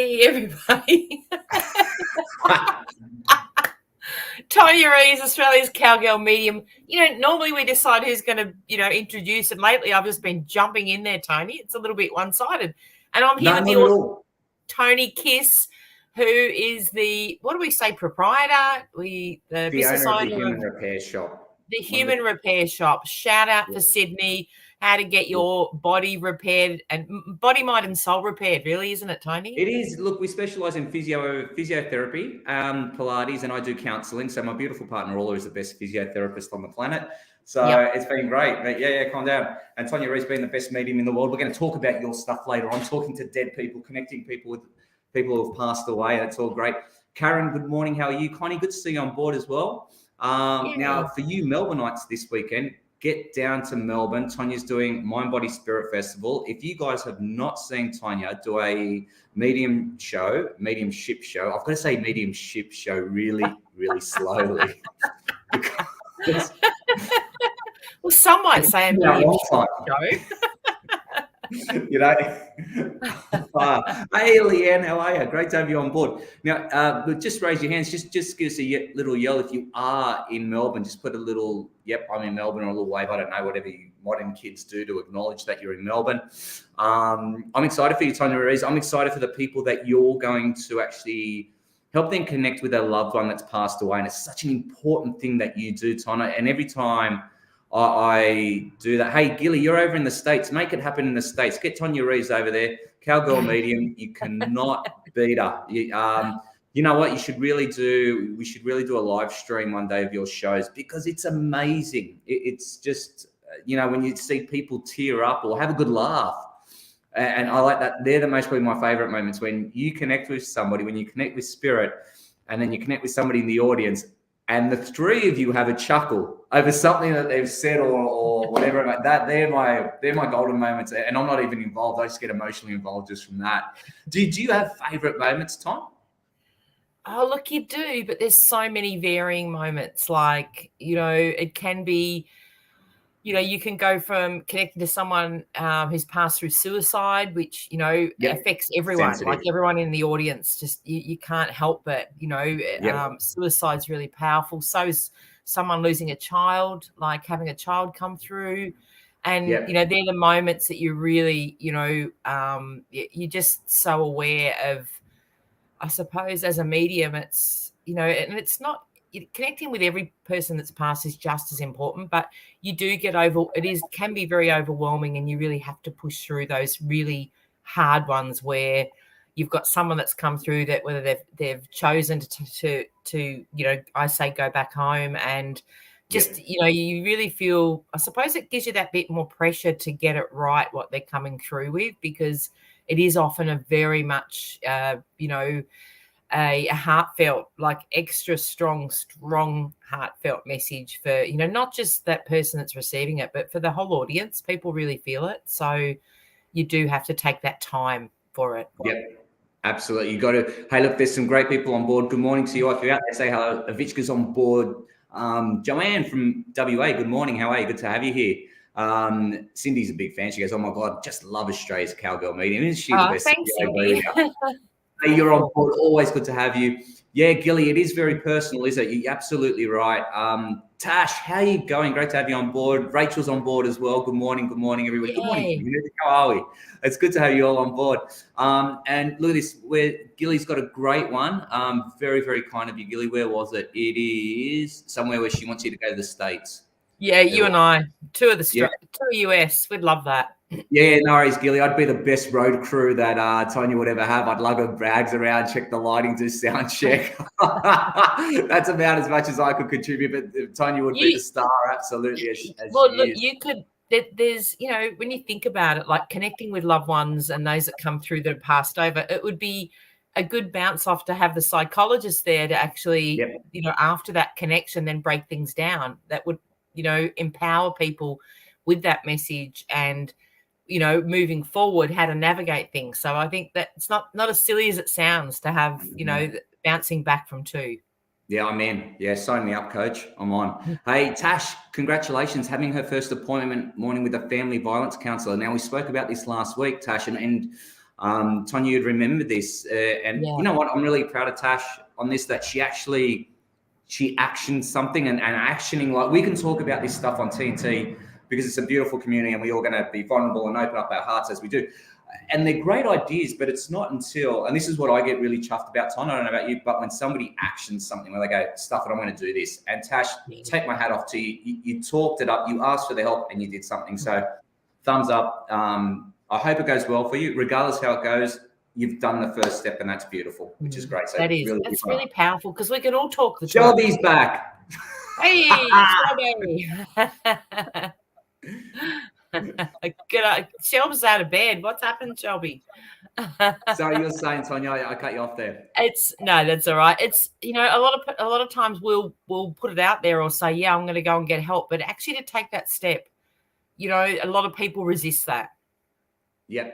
Hey, everybody. Tonya Rees, Australia's cowgirl medium. Normally we decide who's going to, introduce, and lately I've just been jumping in there, Tony. It's a little bit one-sided. And I'm here with the awesome Tony Kiss, who is the, what do we say, proprietor? The business owner of the Human Repair Shop. The Human Repair Shop. Shout out for Sydney. How to get your body repaired, and body, mind and soul repaired, really, isn't it, Tony? It is. Look, we specialise in physiotherapy, Pilates, and I do counselling. So my beautiful partner, Ola, is the best physiotherapist on the planet. So It's been great. But yeah, calm down. And Tonya Rees being the best medium in the world. We're going to talk about your stuff later on, talking to dead people, connecting people with people who have passed away. That's all great. Karen, good morning. How are you? Connie, good to see you on board as well. Now, for you Melbourneites this weekend, get down to Melbourne. Tonya's doing Mind, Body, Spirit Festival. If you guys have not seen Tonya do a mediumship show, I've got to say mediumship show really, really slowly. Well, some might say a mediumship show. Hey, Leanne, how are you? Great to have you on board. Now, just raise your hands. Just give us a little yell if you are in Melbourne. Just put a little, yep, I'm in Melbourne, or a little wave. I don't know, whatever you modern kids do to acknowledge that you're in Melbourne. I'm excited for you, Tonya Rees. I'm excited for the people that you're going to actually help them connect with their loved one that's passed away. And it's such an important thing that you do, Tonya. And every time I do that. Hey, Gilly, you're over in the States. Make it happen in the States. Get Tonya Rees over there. Cowgirl medium. You cannot beat her. You know what? We should really do a live stream one day of your shows, because it's amazing. It's just, when you see people tear up or have a good laugh. And I like that. They're probably my favorite moments, when you connect with somebody, when you connect with spirit, and then you connect with somebody in the audience, and the three of you have a chuckle over something that they've said or whatever like that. They're my golden moments, and I'm not even involved. I just get emotionally involved just from that. Do you have favourite moments, Tom? Oh, look, you do, but there's so many varying moments. Like, it can be, you can go from connecting to someone who's passed through suicide, which, affects everyone. Sensitive. Like everyone in the audience, just you can't help but, suicide's really powerful. So is someone losing a child, like having a child come through. And, they're the moments that you really, you're just so aware of, I suppose, as a medium, it's, and it's not, connecting with every person that's passed is just as important, but you do get can be very overwhelming, and you really have to push through those really hard ones where you've got someone that's come through that, whether they've chosen to I say go back home, and just, you really feel, I suppose it gives you that bit more pressure to get it right, what they're coming through with, because it is often a very much, a heartfelt, like extra strong heartfelt message for, not just that person that's receiving it, but for the whole audience. People really feel it. So you do have to take that time for it. Yep, absolutely. You got to, hey, look, there's some great people on board. Good morning to you. If you're out there, say hello. Avichka's on board. Joanne from WA, good morning. How are you? Good to have you here. Cindy's a big fan. She goes, oh my God, just love Australia's cowgirl medium. Isn't she the best? Thanks, Cindy. Hey, you're on board. Always good to have you. Yeah, Gilly, it is very personal, isn't it? You're absolutely right. Tash, how are you going? Great to have you on board. Rachel's on board as well. Good morning, everybody. Good morning. How are we? It's good to have you all on board. And look at this. Gilly's got a great one. Very, very kind of you, Gilly. Where was it? It is somewhere where she wants you to go to the States. Yeah, you and I. Two of US. We'd love that. Yeah, no worries, Gilly. I'd be the best road crew that Tonya would ever have. I'd lug her bags around, check the lighting, do sound check. That's about as much as I could contribute, but Tonya would be the star, absolutely. You could. There's, when you think about it, like connecting with loved ones and those that come through that have passed over, it would be a good bounce off to have the psychologist there to actually, after that connection, then break things down. That would, empower people with that message and, moving forward, how to navigate things. So I think that it's not as silly as it sounds to have, bouncing back from two. Yeah, I'm in. Yeah, sign me up, coach. I'm on. Hey, Tash, congratulations, having her first appointment morning with a family violence counsellor. Now, we spoke about this last week, Tash, and Tonya, you'd remember this. And you know what? I'm really proud of Tash on this, that she actioned something and actioning. Like, we can talk about this stuff on TNT because it's a beautiful community and we're all going to be vulnerable and open up our hearts as we do. And they're great ideas, but it's not until, and this is what I get really chuffed about, Ton, I don't know about you, but when somebody actions something where they go, stuff it, I'm going to do this. And Tash, take my hat off to you. You talked it up, you asked for the help, and you did something. So thumbs up. I hope it goes well for you. Regardless how it goes, you've done the first step, and that's beautiful, which is great. So that's really powerful, because we can all talk the talk. Shelby's back. Hey, Shelby. Shelby's out of bed. What's happened, Shelby? Sorry, you're saying, Tonya, I cut you off there. No, that's all right. It's, a lot of times we'll put it out there or say, yeah, I'm going to go and get help, but actually to take that step, a lot of people resist that. Yeah,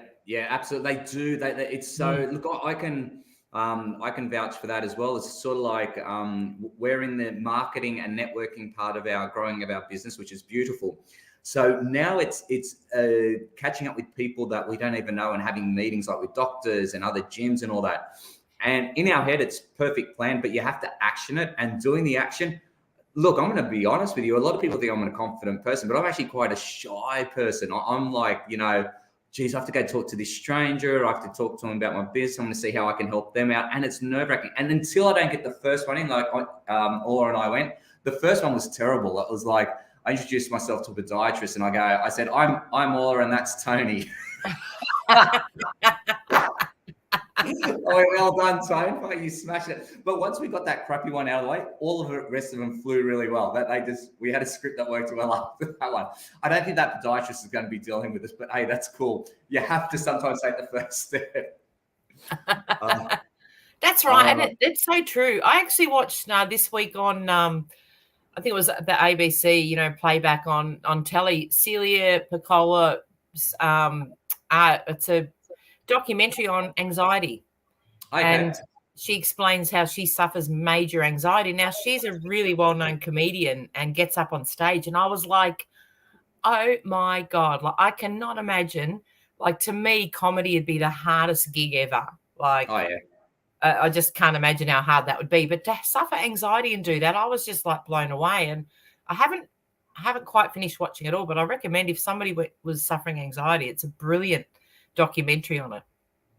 absolutely. They do. It's so. Look, I can vouch for that as well. It's sort of like we're in the marketing and networking part of our growing of our business, which is beautiful. So now it's catching up with people that we don't even know and having meetings like with doctors and other gyms and all that. And in our head, it's perfect plan, but you have to action it, and doing the action. Look, I'm going to be honest with you. A lot of people think I'm a confident person, but I'm actually quite a shy person. I'm like, geez, I have to go talk to this stranger. I have to talk to them about my business. I'm going to see how I can help them out. And it's nerve-wracking. And until I don't get the first one in, like Ola and I went, the first one was terrible. It was like, I introduced myself to a podiatrist and I said, I'm Ola and that's Tony. Oh, well done, Tony. You smashed it. But once we got that crappy one out of the way, all of the rest of them flew really well. We had a script that worked well after that one. I don't think that podiatrist is going to be dealing with this, but hey, that's cool. You have to sometimes take the first step. That's right. And it's so true. I actually watched this week on, I think it was the ABC, playback on telly, Celia Piccola. It's a documentary on anxiety. Okay. And she explains how she suffers major anxiety. Now, she's a really well-known comedian and gets up on stage. And I was like, oh, my God. Like, I cannot imagine. Like, to me, comedy would be the hardest gig ever. Like, oh, yeah. I just can't imagine how hard that would be. But to suffer anxiety and do that, I was just, like, blown away. And I haven't quite finished watching it all, but I recommend if somebody was suffering anxiety, it's a brilliant documentary on it.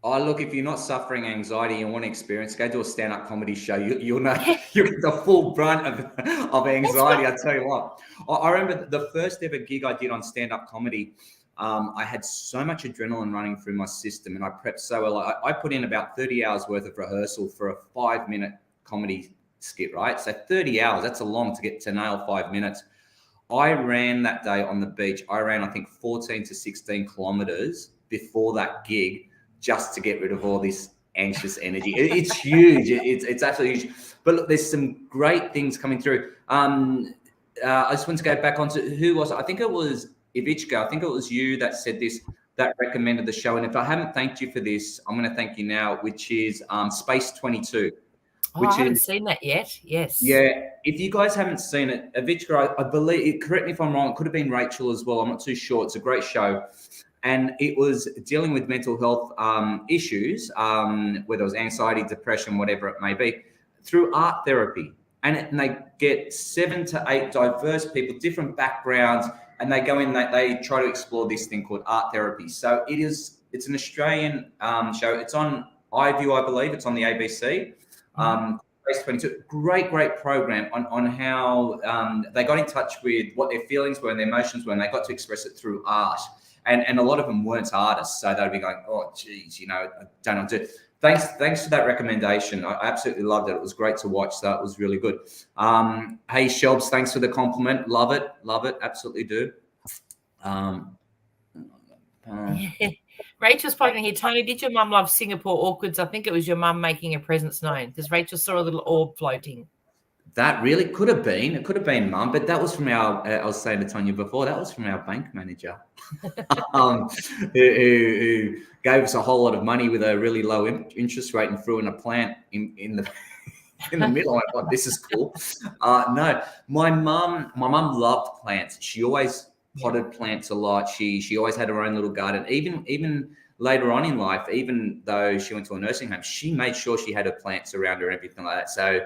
Oh, look, if you're not suffering anxiety and want to experience, go do a stand-up comedy show. You'll know you get the full brunt of anxiety. I tell you what. I remember the first ever gig I did on stand-up comedy. I had so much adrenaline running through my system and I prepped so well. I put in about 30 hours worth of rehearsal for a 5-minute comedy skit, right? So 30 hours, that's a long to get to nail 5 minutes. I ran that day on the beach. I ran, I think, 14 to 16 kilometers before that gig, just to get rid of all this anxious energy. It's huge. It's absolutely huge. But look, there's some great things coming through. I just want to go back onto who was it? I think it was Ivichka. I think it was you that said this, that recommended the show. And if I haven't thanked you for this, I'm going to thank you now, which is Space 22. I haven't seen that yet. Yes. Yeah. If you guys haven't seen it, Ivichka, I believe, correct me if I'm wrong, it could have been Rachel as well. I'm not too sure. It's a great show. And it was dealing with mental health issues, whether it was anxiety, depression, whatever it may be, through art therapy. And they get 7 to 8 diverse people, different backgrounds, and they go in, they try to explore this thing called art therapy. So it's an Australian show. It's on iView, I believe. It's on the ABC. Space 22, great program on how they got in touch with what their feelings were and their emotions were, and they got to express it through art. And a lot of them weren't artists, so they'd be going, oh, geez, I don't know what to do. Thanks for that recommendation. I absolutely loved it. It was great to watch. So it was really good. Hey, Shelbs, thanks for the compliment. Love it. Absolutely do. Rachel's poking here. Tony, did your mum love Singapore orchids? I think it was your mum making her presence known, because Rachel saw a little orb floating. That really could have been. It could have been Mum, but that was from our. I was saying to Tonya before, that was from our bank manager, who gave us a whole lot of money with a really low interest rate and threw in a plant in the middle. I thought, this is cool. No, my mum loved plants. She always potted plants a lot. She always had her own little garden. Even later on in life, even though she went to a nursing home, she made sure she had her plants around her and everything like that. So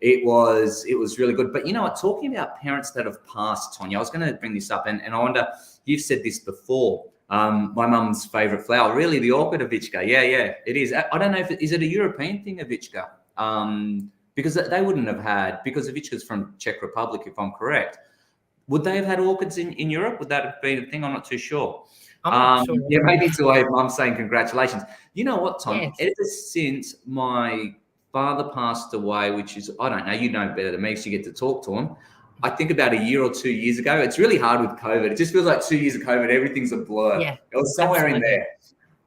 it was really good. But you know what, talking about parents that have passed, Tonya, I was going to bring this up, and I wonder, you've said this before. My mum's favorite flower, really, the orchid of Ivichka. Yeah, it is. I don't know if is it a European thing, Ivichka? Because they wouldn't have had, because Ivichka's from Czech Republic, if I'm correct. Would they have had orchids in Europe? Would that have been a thing? I'm not too sure. I'm not sure. Yeah, maybe it's a way of mum saying congratulations. You know what, Tom? Yes. Ever since my father passed away, which is, I don't know, you know better than me, so you get to talk to him. I think about a year or 2 years ago. It's really hard with COVID. It just feels like 2 years of COVID, everything's a blur. Yeah, it was somewhere absolutely. in there.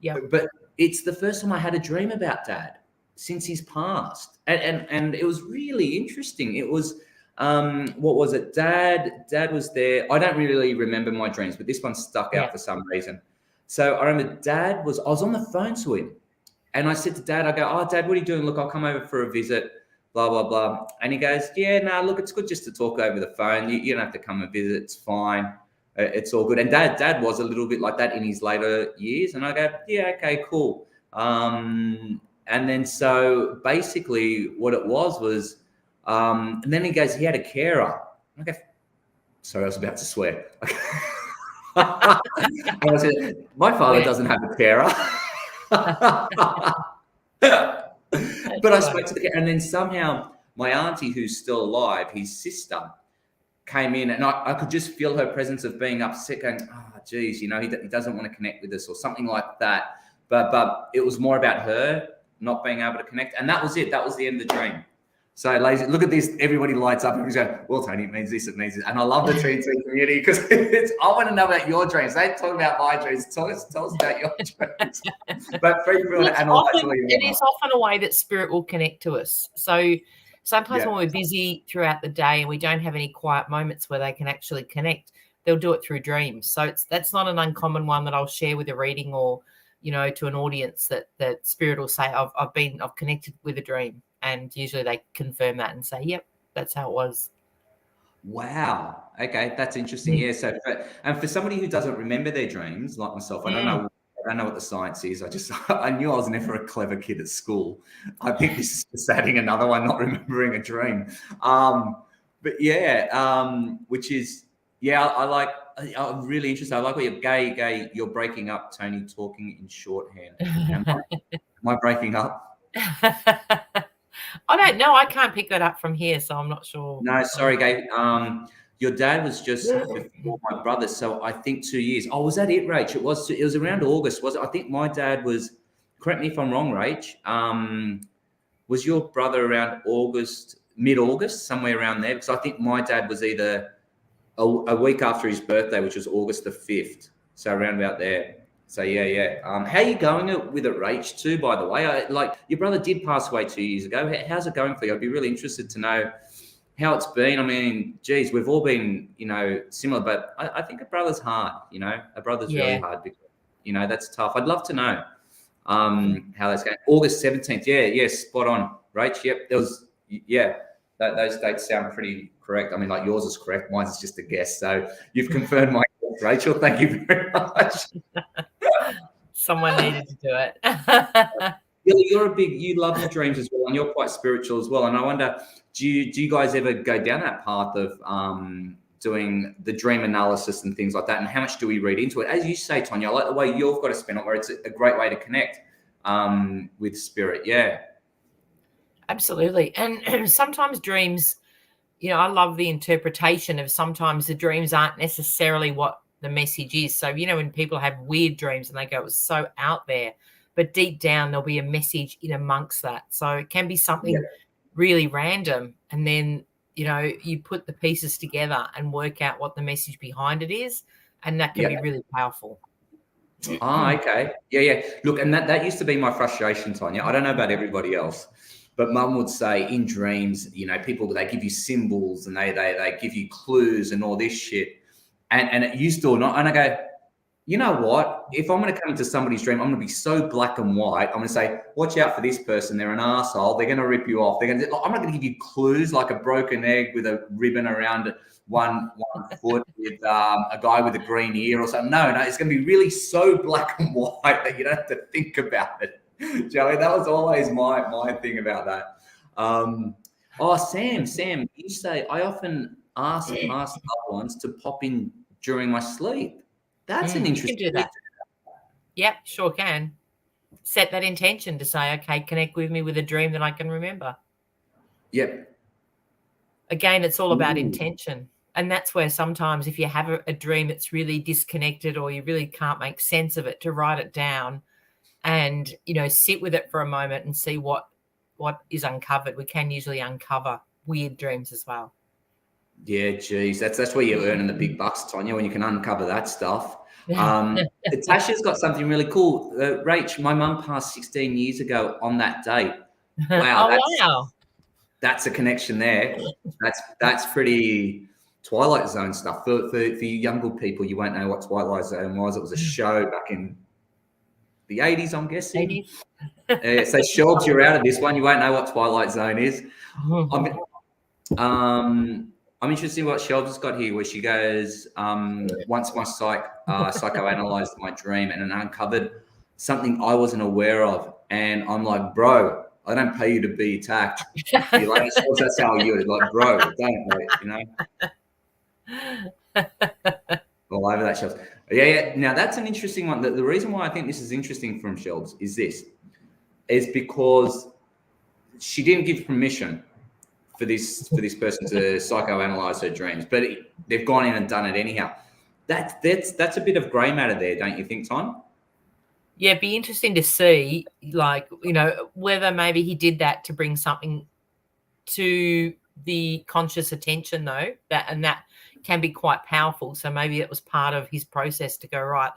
Yeah. But it's the first time I had a dream about Dad since he's passed. And it was really interesting. It was, what was it? Dad was there. I don't really remember my dreams, but this one stuck out for some reason. So I remember I was on the phone to him, and I said to Dad, I go, oh, Dad, what are you doing? Look, I'll come over for a visit, blah, blah, blah. And he goes, yeah, no, look, it's good just to talk over the phone. You don't have to come and visit. It's fine. It's all good. And Dad was a little bit like that in his later years. And I go, yeah, okay, cool. And then so basically what it was, and then he goes, he had a carer. I go, sorry, I was about to swear. And I said, my father doesn't have a carer. But I spoke to the carer, and then somehow my auntie, who's still alive, his sister, came in, and I could just feel her presence of being upset, going, oh, geez, you know, he doesn't want to connect with us or something like that. But it was more about her not being able to connect. And that was it. That was the end of the dream. So, ladies, look at this. Everybody lights up. Everybody's going, well, Tony, it means this, it means this. And I love the TNT community because I want to know about your dreams. They talk about my dreams. Tell us about your dreams. But it is often a way that spirit will connect to us. So sometimes when we're busy throughout the day and we don't have any quiet moments where they can actually connect, they'll do it through dreams. So that's not an uncommon one that I'll share with a reading or, you know, to an audience that spirit will say, I've connected with a dream. And usually they confirm that and say, yep, that's how it was. Wow. Okay, that's interesting. Yeah. So, for somebody who doesn't remember their dreams, like myself, I don't know what the science is. I knew I was never a clever kid at school. I think this is just adding another one, not remembering a dream. But yeah, which is, I'm really interested. I like what you're gay. You're breaking up, Tony, talking in shorthand. Am I breaking up? I don't know. I can't pick that up from here, so I'm not sure. No, sorry, Gay. Your dad was just before my brother, so I think 2 years. Oh, was that it, Rach? It was around August, was it? I think my dad was, correct me if I'm wrong, Rach, was your brother around August, mid-August, somewhere around there? Because I think my dad was either a week after his birthday, which was August the 5th, so around about there. So yeah. How are you going with it, Rach, too, by the way? Like, your brother did pass away 2 years ago. How's it going for you? I'd be really interested to know how it's been. I mean, geez, we've all been, you know, similar, but I think a brother's hard, you know. A brother's really hard because, you know, that's tough. I'd love to know how that's going. August 17th. Yeah, spot on, Rach. Yep, there was, those dates sound pretty correct. I mean, like, yours is correct. Mine's is just a guess. So you've confirmed my guess, Rachel. Thank you very much. Someone needed to do it. You love your dreams as well, and you're quite spiritual as well. And I wonder, do you guys ever go down that path of doing the dream analysis and things like that? And how much do we read into it? As you say, Tonya, I like the way you've got to spin it, where it's a great way to connect with spirit. Yeah, absolutely. And sometimes dreams, you know, I love the interpretation of sometimes the dreams aren't necessarily what the message is. So, you know, when people have weird dreams and they go, it was so out there, but deep down there'll be a message in amongst that. So it can be something really random, and then, you know, you put the pieces together and work out what the message behind it is, and that can be really powerful. Okay. Yeah. Look, and that used to be my frustration, Tonya. I don't know about everybody else, but Mum would say in dreams, you know, people, they give you symbols and they give you clues and all this shit. And it used to not, and I go, You know what? If I'm going to come into somebody's dream, I'm going to be so black and white. I'm going to say, watch out for this person. They're an asshole. They're going to rip you off. I'm not going to give you clues like a broken egg with a ribbon around one foot with a guy with a green ear or something. No, it's going to be really so black and white that you don't have to think about it. Joey, that was always my thing about that. Sam, you say I often ask past loved ones to pop in during my sleep. That's an You interesting can do that. Yep, sure can. Set that intention to say, okay, connect with me with a dream that I can remember. Yep. Again, it's all about intention. And that's where sometimes if you have a dream that's really disconnected or you really can't make sense of it, to write it down and, sit with it for a moment and see what is uncovered. We can usually uncover weird dreams as well. Yeah, geez, that's where you're earning the big bucks, Tonya, when you can uncover that stuff. Tasha's got something really cool. Rach, my mum passed 16 years ago on that date. Wow, wow. That's a connection there. That's pretty Twilight Zone stuff. For you younger people, you won't know what Twilight Zone was. It was a show back in the 80s, I'm guessing. 80s. So Shelbs, you're out of this one. You won't know what Twilight Zone is. I'm interested in what Shelbs has got here, where she goes, once my psychoanalyzed my dream and uncovered something I wasn't aware of. And I'm like, bro, I don't pay you to be attacked. You're like, that's how you're like, bro, don't, all over that, Shelbs. Yeah. Now, that's an interesting one. The reason why I think this is interesting from Shelbs is because she didn't give permission for this person to psychoanalyze her dreams, but they've gone in and done it anyhow. That's a bit of grey matter there, don't you think, Tom? Yeah, it'd be interesting to see, whether maybe he did that to bring something to the conscious attention, though, that can be quite powerful. So maybe it was part of his process to go, right,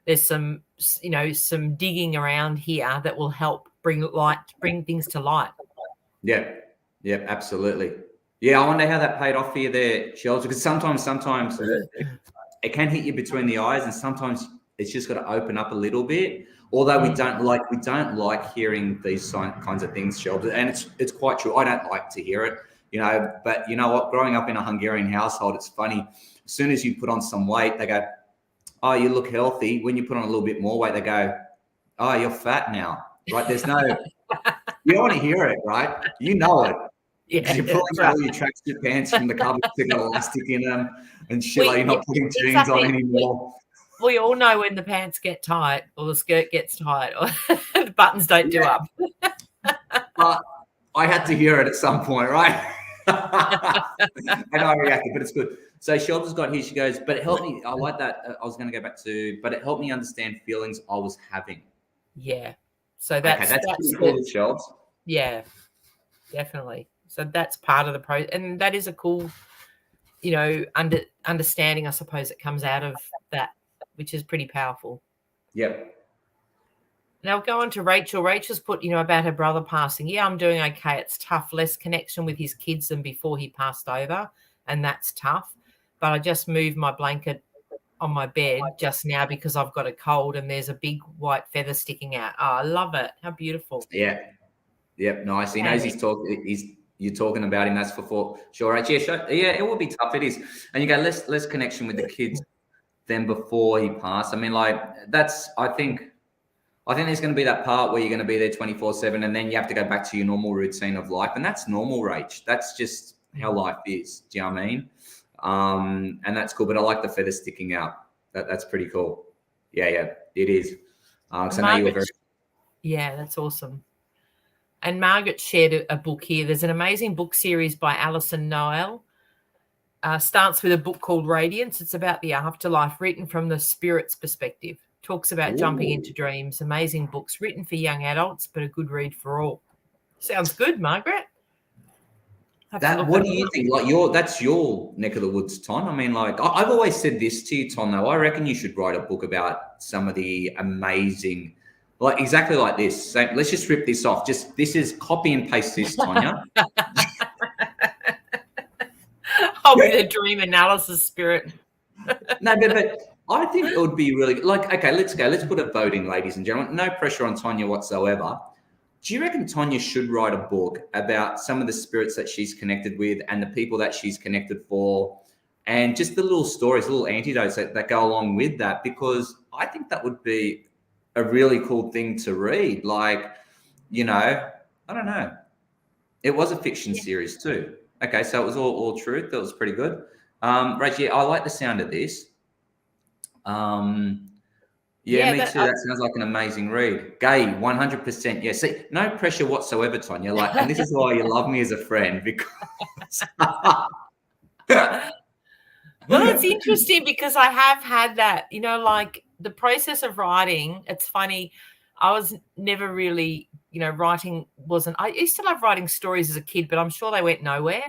there's some digging around here that will help bring things to light. Yeah, absolutely. Yeah, I wonder how that paid off for you there, Shells, because sometimes it can hit you between the eyes, and sometimes it's just got to open up a little bit. Although we don't like hearing these kinds of things, Shells, and it's quite true. I don't like to hear it, But you know what? Growing up in a Hungarian household, it's funny. As soon as you put on some weight, they go, "Oh, you look healthy." When you put on a little bit more weight, they go, "Oh, you're fat now." Right? There's no. You don't want to hear it, right? You know it. Yeah, you're pulling out all your tracksuit pants from the cupboard to got elastic in them and shit. You're not putting jeans on anymore. We all know when the pants get tight or the skirt gets tight or the buttons don't do up. But I had to hear it at some point, right? And I reacted, but it's good. So Shelby's got here. She goes, but it helped me. I like that. I was going to go back to, but it helped me understand feelings I was having. Yeah. So that's pretty cool, Shelbs. Yeah, definitely. So that's part of the process, and that is a cool, understanding, I suppose, that comes out of that, which is pretty powerful. Yep. Now go on to Rachel. Rachel's put, about her brother passing. Yeah, I'm doing okay. It's tough. Less connection with his kids than before he passed over, and that's tough. But I just moved my blanket on my bed just now because I've got a cold and there's a big white feather sticking out. Oh, I love it. How beautiful. Yeah. Yep. Nice. He knows you're talking about him. That's for sure. Right. Yeah. It will be tough. It is. And you go less connection with the kids than before he passed. I mean, I think there's going to be that part where you're going to be there 24/7 and then you have to go back to your normal routine of life. And that's normal, Rach. That's just how life is. Do you know what I mean? And that's cool. But I like the feather sticking out. That's pretty cool. Yeah, it is. So I know you were very. Yeah, that's awesome. And Margaret shared a book here. There's an amazing book series by Alison Noel. Starts with a book called Radiance. It's about the afterlife, written from the spirit's perspective. Talks about jumping into dreams. Amazing books, written for young adults, but a good read for all. Sounds good, Margaret. What do you think? That's your neck of the woods, Ton. I mean, I've always said this to you, Ton, though. I reckon you should write a book about some of the amazing, exactly like this. So let's just rip this off. This is copy and paste this, Tonya. I'll be the dream analysis spirit. No, but I think it would be really like, okay, let's go. Let's put a vote in, ladies and gentlemen. No pressure on Tonya whatsoever. Do you reckon Tonya should write a book about some of the spirits that she's connected with and the people that she's connected for, and just the little stories, little antidotes that go along with that? Because I think that would be a really cool thing to read. Like, I don't know. It was a fiction Yeah. series too. Okay, so it was all truth. That was pretty good. Rachel, yeah, I like the sound of this. Yeah, Yeah, me too. That sounds like an amazing read. Gay, 100%. Yeah, see, no pressure whatsoever, Tonya. Like, and this is why you love me as a friend, because well, it's interesting because I have had that, like the process of writing. It's funny. I was never really, writing wasn't, I used to love writing stories as a kid, but I'm sure they went nowhere.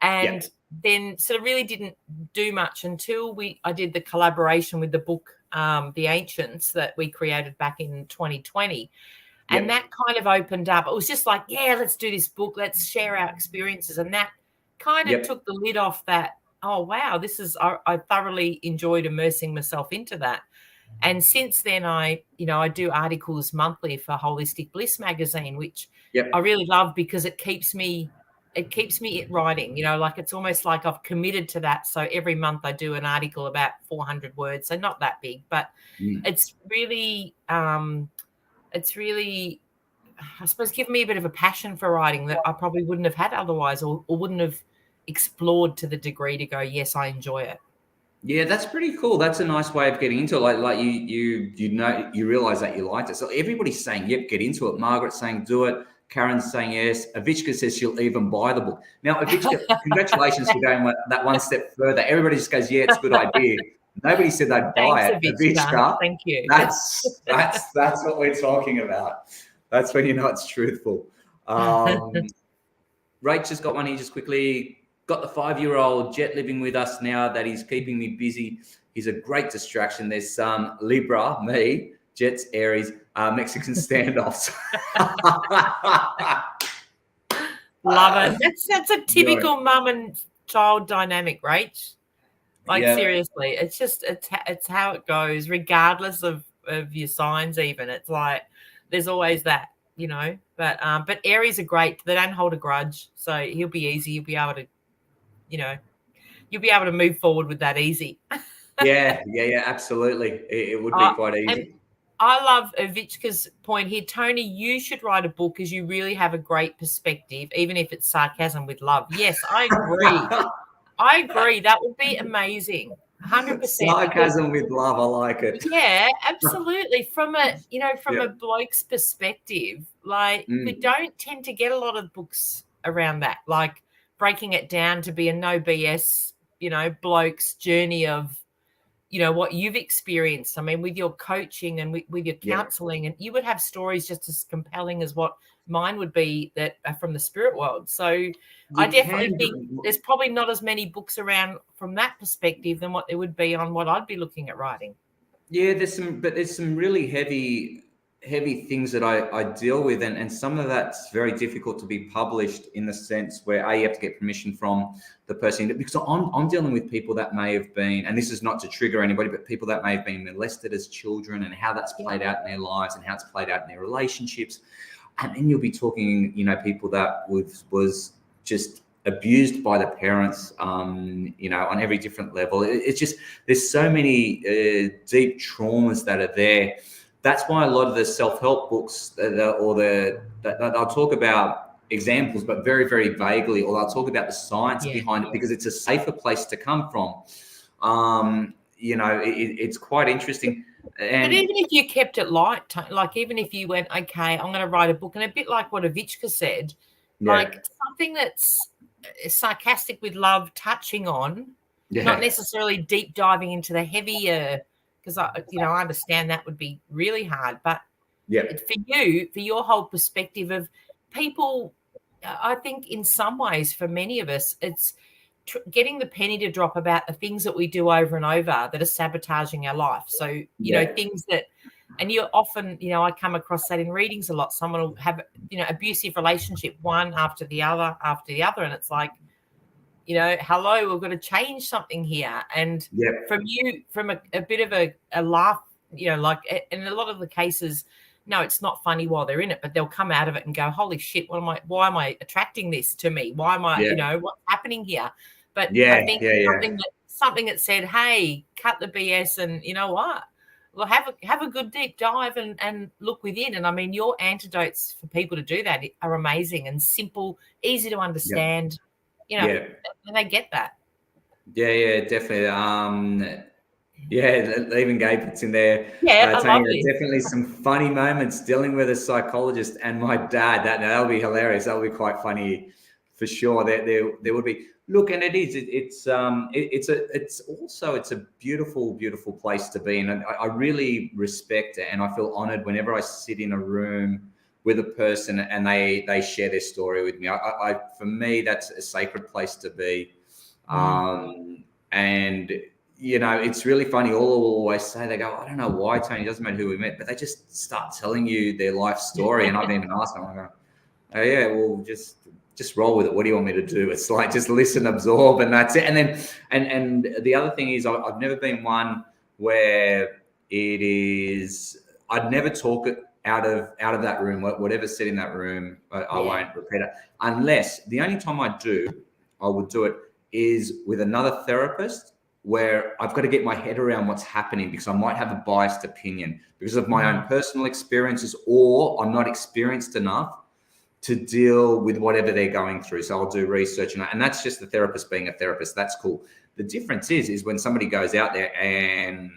And yeah, then sort of really didn't do much until I did the collaboration with the book, The Ancients, that we created back in 2020. And yeah, that kind of opened up. It was just like, yeah, let's do this book. Let's share our experiences. And that kind of yep, took the lid off that. Oh, wow, I thoroughly enjoyed immersing myself into that. And since then, I do articles monthly for Holistic Bliss magazine, which I yep. really love because it keeps me writing, like it's almost like I've committed to that. So every month I do an article about 400 words. So not that big, but Mm. it's really, I suppose, given me a bit of a passion for writing that I probably wouldn't have had otherwise, or wouldn't have explored to the degree to go, yes, I enjoy it. Yeah, that's pretty cool. That's a nice way of getting into it. Like you realize that you liked it. So everybody's saying, "Yep, get into it." Margaret's saying, "Do it." Karen's saying yes. Avichka says she'll even buy the book. Now, Avichka, congratulations for going that one step further. Everybody just goes, "Yeah, it's a good idea." Nobody said they'd Thanks, buy it. Avichka. Avichka, Thank you. that's what we're talking about. That's when you know it's truthful. Rach has got one here just quickly. Got the 5-year-old Jet living with us now that he's keeping me busy. He's a great distraction. There's some Libra, me, Jet's Aries, Mexican standoffs. Love it. That's a Enjoy. typical mum and child dynamic, Rach. Like Yeah. seriously, it's how it goes, regardless of your signs. Even it's like there's always that, But Aries are great. They don't hold a grudge, so he'll be easy. You'll be able to, you know, you'll be able to move forward with that easy. Yeah, absolutely. It would be Uh, quite and easy. I love Vichka's point here. Tony, you should write a book because you really have a great perspective, even if it's sarcasm with love. Yes, I agree. That would be amazing. 100%, because Sarcasm with love. I like it. yeah, absolutely. From Yeah. a bloke's perspective, like we Mm. don't tend to get a lot of books around that, like breaking it down to be a no BS, bloke's journey of, what you've experienced. I mean, with your coaching and with your Yeah. counseling, and you would have stories just as compelling as what mine would be that are from the spirit world. So I You definitely can. think there's probably not as many books around from that perspective than what there would be on what I'd be looking at writing. Yeah, there's some really heavy things that I deal with, and some of that's very difficult to be published in the sense where you have to get permission from the person, because I'm dealing with people that may have been, and this is not to trigger anybody, but people that may have been molested as children and how that's played out in their lives and how it's played out in their relationships. And then you'll be talking, people that was just abused by the parents, on every different level. It's just, there's so many deep traumas that are there. That's why a lot of the self-help books that they'll talk about examples, but very, very vaguely, or they'll talk about the science Yeah. behind it, because it's a safer place to come from. It's quite interesting. But And even if you kept it light, like even if you went, okay, I'm going to write a book, and a bit like what Avichka said, yeah, like something that's sarcastic with love, touching on, not yeah, necessarily deep diving into the heavier, because I understand that would be really hard. But yeah, for your whole perspective of people, I think in some ways for many of us, it's getting the penny to drop about the things that we do over and over that are sabotaging our life. So, yeah. things that, and you're often, I come across that in readings a lot. Someone will have, abusive relationship, one after the other, and it's like, hello, we've got to change something here. And Yep. from a bit of a laugh, like in a lot of the cases, no, it's not funny while they're in it, but they'll come out of it and go, holy shit, why am I attracting this to me? Why am I, Yeah. what's happening here? But I Yeah. think Yeah. something that said, hey, cut the BS, and you know what? Well, have a good deep dive and look within. And I mean, your antidotes for people to do that are amazing and simple, easy to Yeah. understand, Yeah. and they get that. Yeah. Definitely. Yeah, even Gabe puts in there. Yeah, I Tony, love this. definitely some funny moments dealing with a psychologist and my dad. That'll be hilarious. That'll be quite funny for sure. There would be. Look, and it is. It's a beautiful place to be, and I really respect it, and I feel honored whenever I sit in a room with a person and they share their story with me. For me, that's a sacred place to be. And it's really funny. All will always say, they go, I don't know why, Tony, it doesn't matter who we met, but they just start telling you their life story. And I've even asked them, I go, oh yeah, well, just roll with it. What do you want me to do? It's like, just listen, absorb, and that's it. And then, and the other thing is, I've never been one where I'd never talk it out of that room, whatever's said in that room, I won't repeat it. Unless, the only time I would do it is with another therapist, where I've got to get my head around what's happening, because I might have a biased opinion because of my own personal experiences, or I'm not experienced enough to deal with whatever they're going through. So I'll do research, and that's just the therapist being a therapist. That's cool. The difference is when somebody goes out there and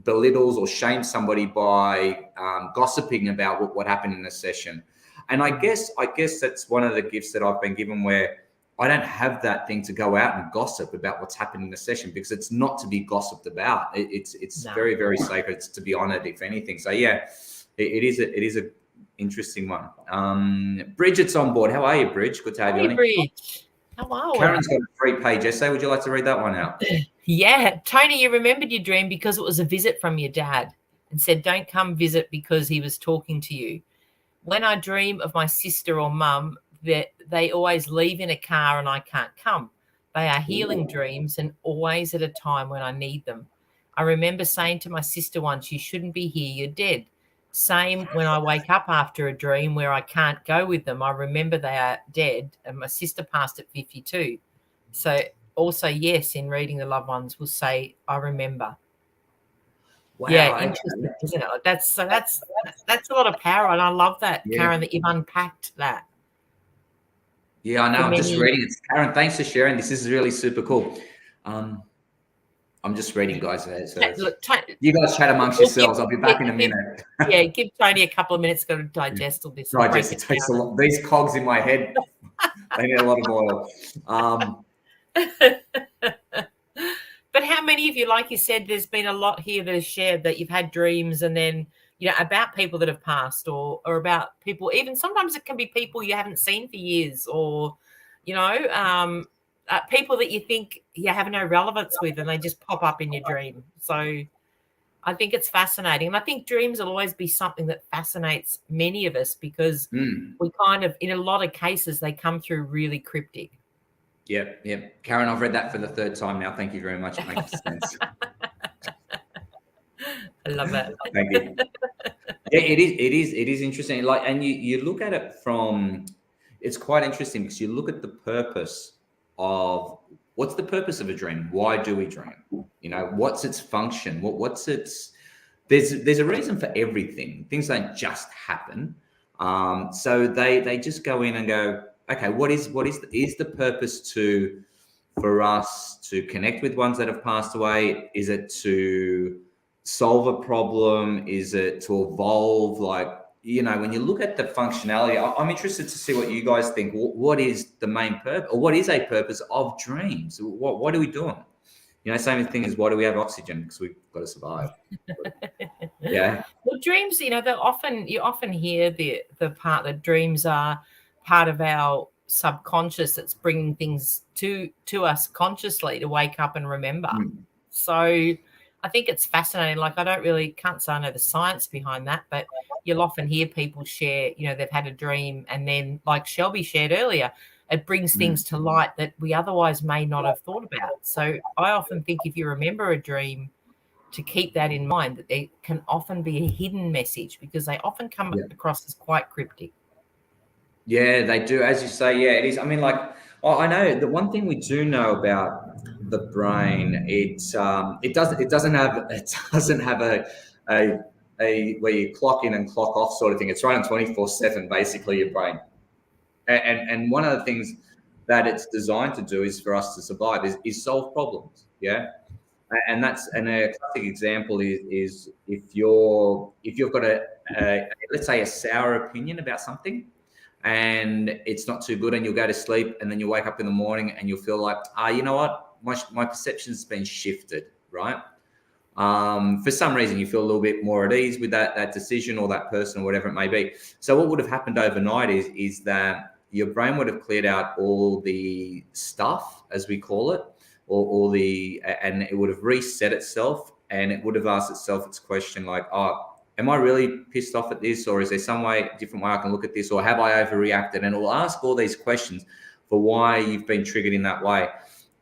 belittles or shames somebody by gossiping about what happened in a session. And I guess that's one of the gifts that I've been given, where I don't have that thing to go out and gossip about what's happened in the session, because it's not to be gossiped about. It's very, very sacred. It's to be honored, if anything. So yeah, it is a interesting one. Bridget's on board. How are you, Bridge? Good to have you on. Hey, Bridge. How are we? Karen's got a 3-page essay. Would you like to read that one out? Yeah. Tony, you remembered your dream because it was a visit from your dad, and said, don't come visit because he was talking to you. When I dream of my sister or mum, they always leave in a car and I can't come. They are healing dreams, and always at a time when I need them. I remember saying to my sister once, you shouldn't be here, you're dead. Same when I wake up after a dream where I can't go with them. I remember they are dead, and my sister passed at 52. So also, yes, in reading the loved ones, will say, I remember. Wow, yeah, interesting, isn't it? That's a lot of power, and I love that, Karen, that you've unpacked that. Yeah, I know. I'm just reading it. Karen, thanks for sharing. This is really super cool. I'm just reading, guys. So Look, you guys chat amongst yourselves. I'll be back in a minute. Yeah, give Tony a couple of minutes to digest all this. Digest. It takes a lot. These cogs in my head, they need a lot of oil. But how many of you, like you said, there's been a lot here that has shared that you've had dreams, and then about people that have passed, or about people, even sometimes it can be people you haven't seen for years, or people that you think you have no relevance with, and they just pop up in your dream. So I think it's fascinating. And I think dreams will always be something that fascinates many of us, because we kind of, in a lot of cases, they come through really cryptic. Yep. Karen, I've read that for the 3rd time now. Thank you very much. It makes sense. I love it. Thank you. Yeah, it is interesting. Like, and you look at it from, it's quite interesting, because you look at the purpose of, what's the purpose of a dream? Why do we dream? What's its function? What's its, there's a reason for everything. Things don't just happen. So they just go in and go, okay, what is the purpose for us to connect with ones that have passed away? Is it to solve a problem? Is it to evolve? Like, when you look at the functionality, I'm interested to see what you guys think. What is the main purpose, or what is a purpose of dreams? What are we doing? Same thing as, why do we have oxygen? Because we've got to survive. Yeah. Well, dreams, you often hear the part that dreams are part of our subconscious that's bringing things to us consciously to wake up and remember. So I think it's fascinating. Like, can't say I know the science behind that, but you'll often hear people share, they've had a dream, and then, like Shelby shared earlier, it brings things to light that we otherwise may not have thought about. So I often think if you remember a dream, to keep that in mind, that there can often be a hidden message, because they often come across as quite cryptic. Yeah, they do. As you say, yeah, it is. I mean, like, I know the one thing we do know about the brain, it doesn't have a where you clock in and clock off sort of thing. It's running 24/7, basically, your brain. And one of the things that it's designed to do is for us to survive is solve problems. Yeah. And a classic example is if you've got a let's say a sour opinion about something, and it's not too good, and you'll go to sleep, and then you wake up in the morning and you'll feel like, you know what, my perception's been shifted, right? For some reason you feel a little bit more at ease with that decision or that person or whatever it may be. So what would have happened overnight is that your brain would have cleared out all the stuff, as we call it, or and it would have reset itself, and it would have asked itself its question like, am I really pissed off at this, or is there some different way I can look at this, or have I overreacted? And it will ask all these questions for why you've been triggered in that way.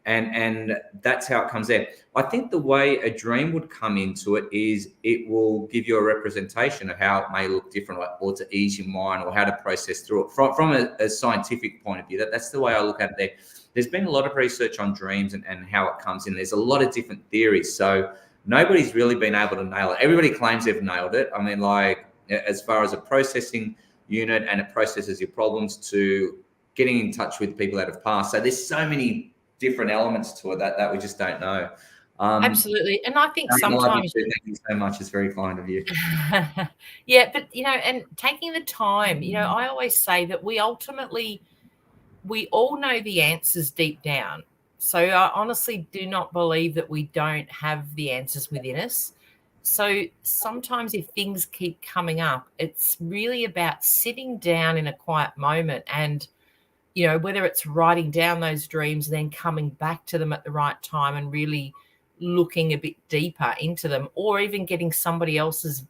And that's how it comes out. I think the way a dream would come into it is it will give you a representation of how it may look different, or to ease your mind, or how to process through it from a scientific point of view. That's the way I look at it. There's been a lot of research on dreams and how it comes in. There's a lot of different theories. So nobody's really been able to nail it. Everybody claims they've nailed it. I mean, like, as far as a processing unit, and it processes your problems, to getting in touch with people that have passed. So there's so many different elements to it that we just don't know. Absolutely. And I think sometimes, thank you so much. It's very kind of you. yeah, but and taking the time, I always say that we all know the answers deep down. So I honestly do not believe that we don't have the answers within us. So sometimes if things keep coming up, it's really about sitting down in a quiet moment and, whether it's writing down those dreams, then coming back to them at the right time and really looking a bit deeper into them, or even getting somebody else's,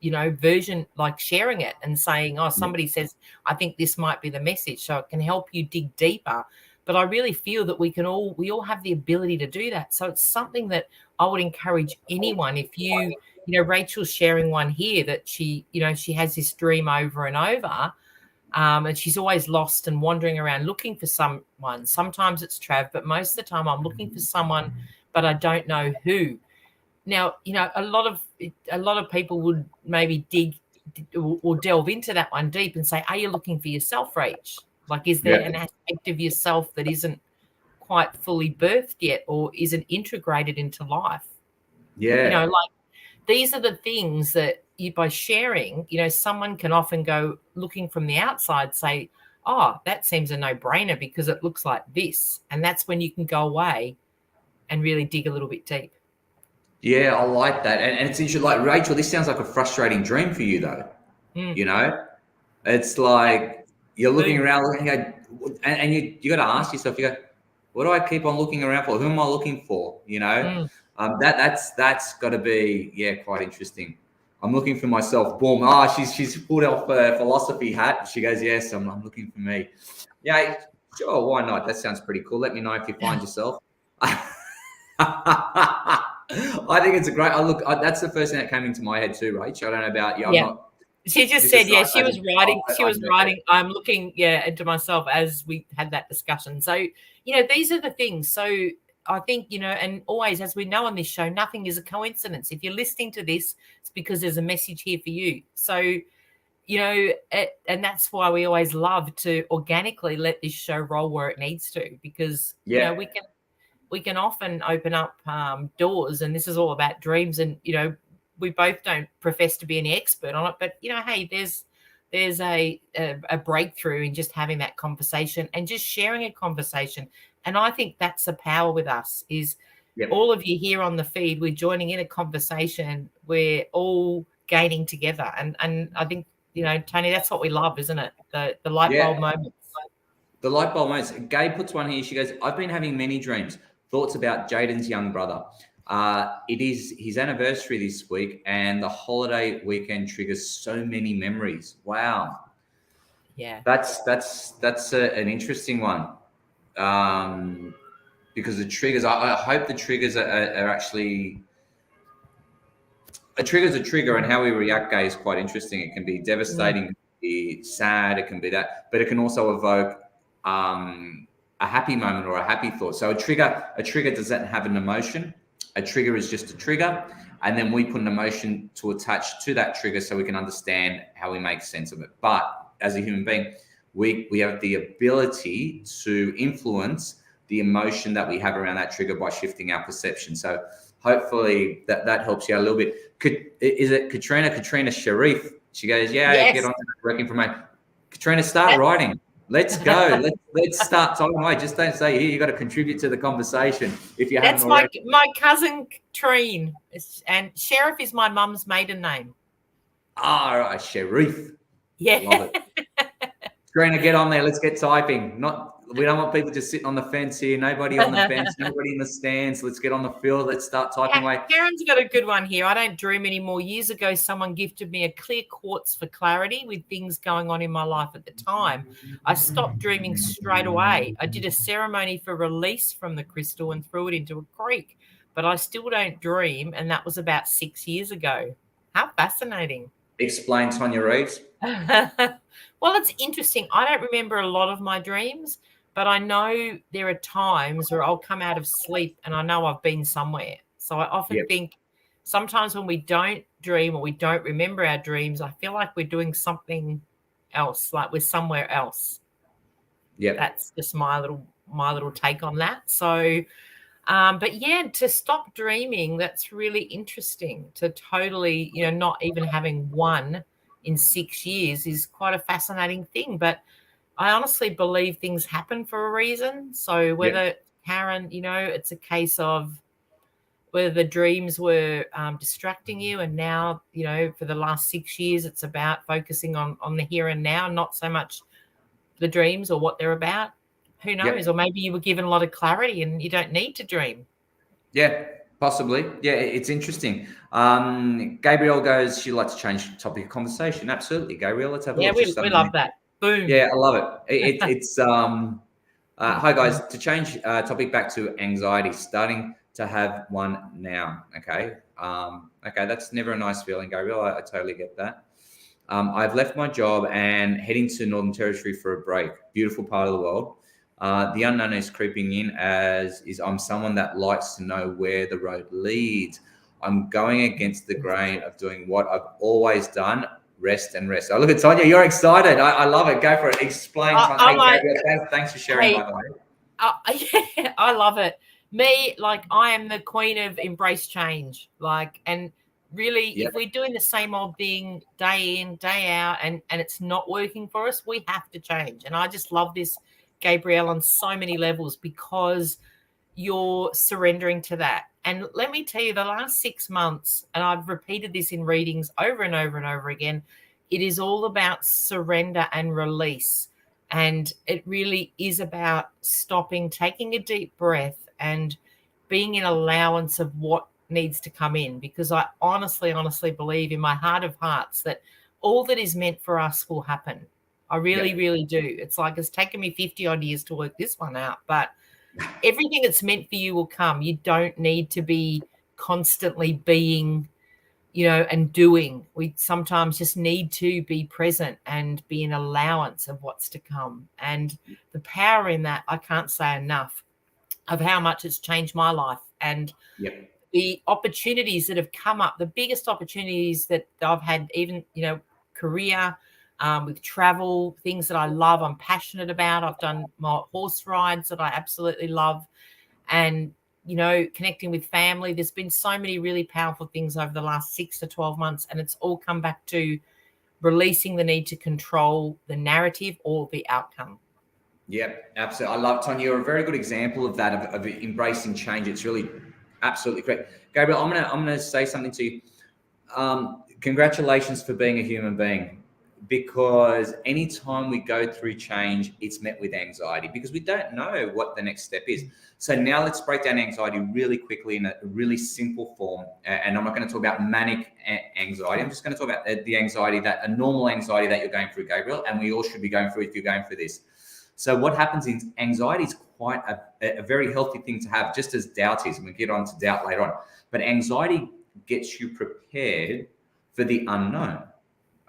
version, like sharing it and saying, somebody says, I think this might be the message. So it can help you dig deeper. But I really feel that we all have the ability to do that. So it's something that I would encourage anyone. If Rachel's sharing one here that she has this dream over and over. And she's always lost and wandering around looking for someone. Sometimes it's Trav, but most of the time I'm looking for someone, but I don't know who. Now, a lot of people would maybe dig or delve into that one deep and say, are you looking for yourself, Rach? Like, is there an aspect of yourself that isn't quite fully birthed yet, or isn't integrated into life? Yeah. Like, these are the things that by sharing, someone can often go looking from the outside, say, that seems a no-brainer because it looks like this. And that's when you can go away and really dig a little bit deep. Yeah, I like that. And it's interesting, like, Rachel, this sounds like a frustrating dream for you, though. It's like you're looking around, and you got to ask yourself, what do I keep on looking around for? Who am I looking for? That's got to be, quite interesting. I'm looking for myself. Boom. She's pulled off a philosophy hat. She goes, yes, I'm looking for me. Yeah, sure. Why not? That sounds pretty cool. Let me know if you find yourself. I think it's a great. That's the first thing that came into my head too, Rach. I don't know about you. Yeah. She just said, she was writing. She was writing. I'm looking, into myself as we had that discussion. So, these are the things. So I think, and always, as we know on this show, nothing is a coincidence. If you're listening to this, it's because there's a message here for you. So, and that's why we always love to organically let this show roll where it needs to, because, we can often open up doors, and this is all about dreams. And, we both don't profess to be any expert on it, but, hey, there's a breakthrough in just having that conversation and just sharing a conversation. And I think that's the power with us is all of you here on the feed, we're joining in a conversation. We're all gaining together. And I think, Tony, that's what we love, isn't it? The light bulb moments. The light bulb moments. Gabe puts one here. She goes, I've been having many dreams. Thoughts about Jaden's young brother. It is his anniversary this week, and the holiday weekend triggers so many memories. Wow. Yeah. That's an interesting one, because the triggers. I hope the triggers are actually. A trigger's a trigger, and how we react, Gay, is quite interesting. It can be Mm. devastating, it can be sad, it can be that, but it can also evoke a happy moment or a happy thought. So a trigger doesn't have an emotion. A trigger is just a trigger, and then we put an emotion to attach to that trigger so we can understand how we make sense of it. But as a human being, we have the ability to influence the emotion that we have around that trigger by shifting our perception. So hopefully that helps you out a little bit. Is it Katrina Sharif? She goes, yeah, get Yes. on to working from home. Katrina, start That, writing. Let's go. Let's start talking away. Just don't say here. You got to contribute to the conversation if you haven't that's my already. cousin Treen, and Sheriff is my mum's maiden name. All right, Sharif. Yeah. Love it. Katrina, get on there. Let's get typing. We don't want people just sitting on the fence here. Nobody on the fence. Nobody in the stands. Let's get on the field. Let's start typing away. Karen's got a good one here. I don't dream anymore. Years ago, someone gifted me a clear quartz for clarity with things going on in my life at the time. I stopped dreaming straight away. I did a ceremony for release from the crystal and threw it into a creek, but I still don't dream, and that was about 6 years ago. How fascinating. Explain, Tonya Reeves. Well, it's interesting. I don't remember a lot of my dreams, but I know there are times where I'll come out of sleep and I know I've been somewhere. So I often think sometimes when we don't dream or we don't remember our dreams, I feel like we're doing something else, like we're somewhere else. Yeah. That's just my little take on that. So but yeah, to stop dreaming, that's really interesting. To totally, not even having one in 6 years is quite a fascinating thing. But I honestly believe things happen for a reason. So whether, Karen, it's a case of whether the dreams were distracting you, and now, for the last 6 years, it's about focusing on the here and now, not so much the dreams or what they're about. Who knows? Or maybe you were given a lot of clarity and you don't need to dream. Yeah, possibly. Yeah, it's interesting. Gabrielle goes, she'd like to change the topic of conversation. Absolutely, Gabrielle. Let's have a Yeah, look. we love that. Boom. Yeah, I love it. It's hi guys. To change topic back to anxiety, starting to have one now. Okay. Okay, that's never a nice feeling, Gabrielle. I totally get that. I've left my job and heading to Northern Territory for a break. Beautiful part of the world. The unknown is creeping in, as is I'm someone that likes to know where the road leads. I'm going against the grain of doing what I've always done, rest and rest. Oh, look at Tonya, you're excited. I love it. Go for it. Explain, Tonya. Hey, thanks for sharing, by the way. Yeah, I love it. Me, like, I am the queen of embrace change. And really, if we're doing the same old thing day in, day out, and it's not working for us, we have to change. And I just love this, Gabrielle, on so many levels, because you're surrendering to that. And let me tell you, the last 6 months, and I've repeated this in readings over and over and over again, it is all about surrender and release. And it really is about stopping, taking a deep breath, and being in allowance of what needs to come in. Because I honestly believe in my heart of hearts that all that is meant for us will happen. I really, really do. It's like it's taken me 50 odd years to work this one out, but everything that's meant for you will come. You don't need to be constantly being, and doing. We sometimes just need to be present and be in allowance of what's to come. And the power in that, I can't say enough of how much it's changed my life. And the opportunities that have come up, the biggest opportunities that I've had, even, career, with travel, things that I love, I'm passionate about. I've done my horse rides that I absolutely love, and, connecting with family. There's been so many really powerful things over the last 6 to 12 months, and it's all come back to releasing the need to control the narrative or the outcome. Yep, absolutely. I love, Tonya. You're a very good example of that, of embracing change. It's really absolutely great. Gabriel, I'm gonna say something to you. Congratulations for being a human being. because anytime we go through change, it's met with anxiety because we don't know what the next step is. So now let's break down anxiety really quickly in a really simple form. And I'm not going to talk about manic anxiety. I'm just going to talk about the anxiety, that a normal anxiety that you're going through, Gabriel, and we all should be going through if you're going through this. So what happens is anxiety is quite a very healthy thing to have, just as doubt is, and we'll get on to doubt later on. But anxiety gets you prepared for the unknown.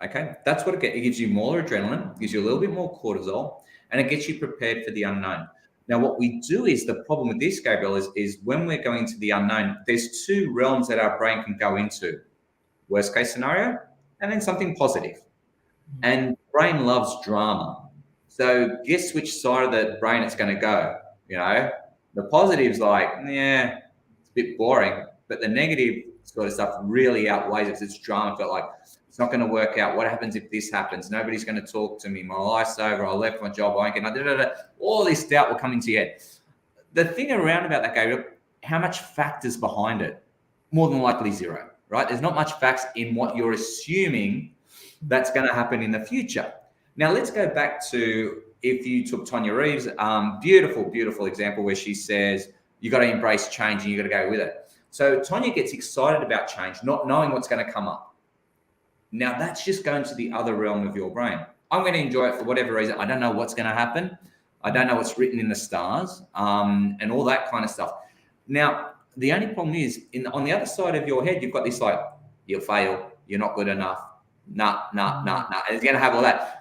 Okay, that's what it gets. It gives you more adrenaline, gives you a little bit more cortisol, and it gets you prepared for the unknown. Now, what we do is the problem with this, Gabriel, is when we're going into the unknown, there's two realms that our brain can go into: worst case scenario, and then something positive. And brain loves drama. So guess which side of the brain it's going to go? You know, the positive's like, yeah, it's a bit boring, but the negative sort of stuff really outweighs it. It's drama. Felt like it's not going to work out. What happens if this happens? Nobody's going to talk to me. My life's over. I left my job. I ain't getting. All this doubt will come into your head. The thing around about that, Gabriel, how much fact is behind it? More than likely zero, right? There's not much facts in what you're assuming that's going to happen in the future. Now, let's go back to if you took Tonya Reeves, beautiful, beautiful example where she says, you got to embrace change and you got to go with it. So Tonya gets excited about change, not knowing what's going to come up. Now, that's just going to the other realm of your brain. I'm going to enjoy it for whatever reason. I don't know what's going to happen. I don't know what's written in the stars, and all that kind of stuff. Now, the only problem is on the other side of your head, you've got this like, you'll fail, you're not good enough, nah. And it's going to have all that.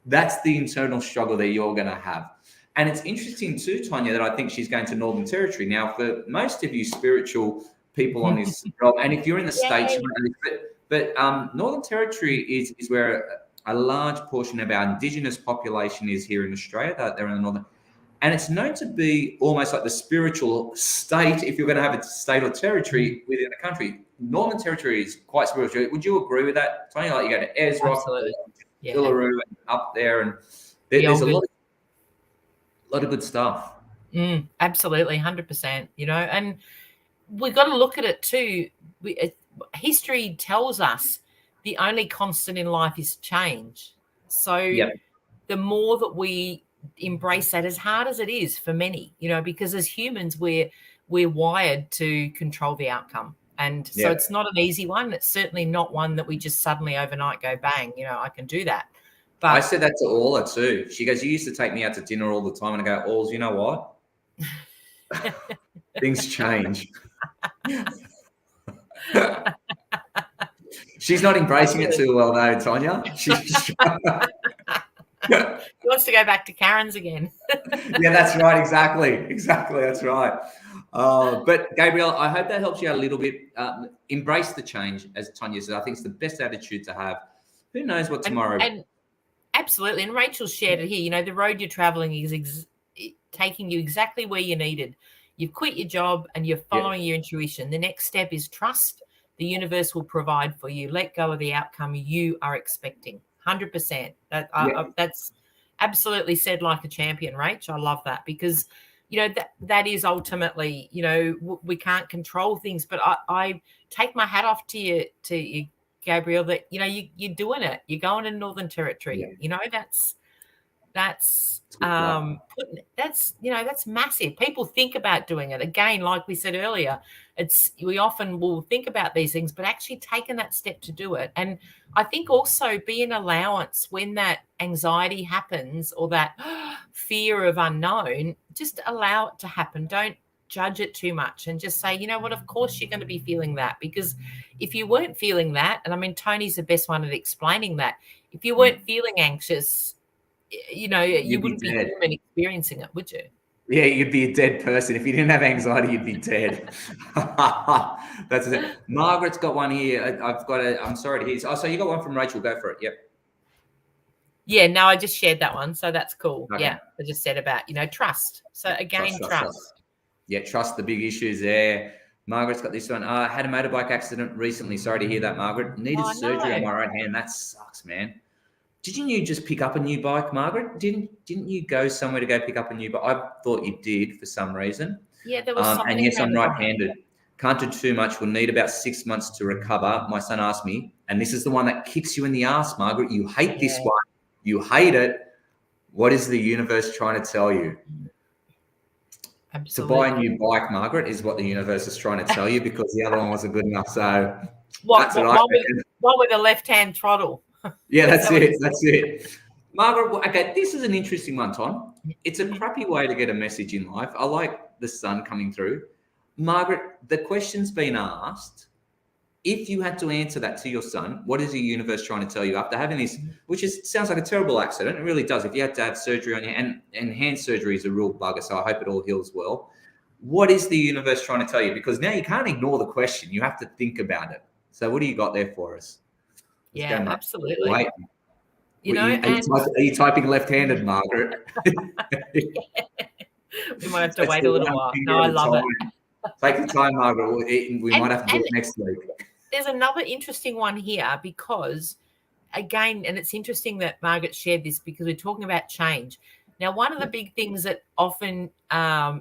That's the internal struggle that you're going to have. And it's interesting too, Tonya, that I think she's going to Northern Territory. Now, for most of you spiritual people on this, and if you're in the States, but Northern Territory is where a large portion of our Indigenous population is here in Australia. They're in the Northern. And it's known to be almost like the spiritual state, if you're going to have a state or territory within a country. Northern Territory is quite spiritual. Would you agree with that, Tonya? Like you go to Ayers Rock, Uluru, and up there, and there's a lot of good stuff. Absolutely, 100%. You know, and we've got to look at it too. History tells us the only constant in life is change. So the more that we embrace that, as hard as it is for many, you know, because as humans we're wired to control the outcome. And so it's not an easy one. It's certainly not one that we just suddenly overnight go, bang, you know, I can do that. But I said that to Orla too. She goes, you used to take me out to dinner all the time. And I go, Orls, you know what? Things change. She's not embracing it too well though, Tonya. He wants to go back to Karen's again. Yeah, that's right. Exactly. That's right. But Gabriel, I hope that helps you out a little bit. Embrace the change, as Tonya said. I think it's the best attitude to have. Who knows what tomorrow... And absolutely. And Rachel shared it here. You know, the road you're traveling is taking you exactly where you needed. You've quit your job and you're following your intuition. The next step is trust. The universe will provide for you. Let go of the outcome you are expecting. 100%. That's absolutely said like a champion, Rach. I love that because, you know, that is ultimately, you know, we can't control things, but I take my hat off to you, Gabriel, that, you know, you're doing it. You're going to Northern Territory. You know, that's massive. People think about doing it. Again, like we said earlier, we often will think about these things, but actually taking that step to do it. And I think also be an allowance when that anxiety happens or that fear of unknown, just allow it to happen. Don't judge it too much and just say, you know what, of course you're going to be feeling that, because if you weren't feeling that, and I mean, Tony's the best one at explaining that, if you weren't feeling anxious, you know, you wouldn't be human experiencing it, would you? Yeah, you'd be a dead person. If you didn't have anxiety, you'd be dead. That's it. Margaret's got one here. I'm sorry to hear. So you got one from Rachel. Go for it. Yep. Yeah, no, I just shared that one. So that's cool. Okay. Yeah, I just said about, you know, trust. So again, trust. Yeah, trust the big issues there. Margaret's got this one. I had a motorbike accident recently. Sorry to hear that, Margaret. Needed surgery on my right hand. That sucks, man. Didn't you just pick up a new bike, Margaret? Didn't you go somewhere to go pick up a new bike? I thought you did for some reason. Yeah, there was something. And yes, I'm right-handed. Can't do too much. We'll need about 6 months to recover. My son asked me, and this is the one that kicks you in the ass, Margaret. You hate this one. You hate it. What is the universe trying to tell you? Absolutely. To buy a new bike, Margaret, is what the universe is trying to tell you, because the other one wasn't good enough. So one with a left-hand throttle. Yeah, that's it. That's it. Margaret, okay, this is an interesting one, Tom. It's a crappy way to get a message in life. I like the sun coming through. Margaret, the question's been asked. If you had to answer that to your son, what is the universe trying to tell you after having this, which sounds like a terrible accident? It really does. If you had to have surgery on your hand, and hand surgery is a real bugger, so I hope it all heals well. What is the universe trying to tell you? Because now you can't ignore the question. You have to think about it. So what do you got there for us? Yeah, absolutely. Wait. Are you typing left-handed, Margaret? We might have to wait a little while. No, I love it. Take the time, Margaret. We might have to do it next week. There's another interesting one here, because, again, and it's interesting that Margaret shared this, because we're talking about change. Now, one of the big things that often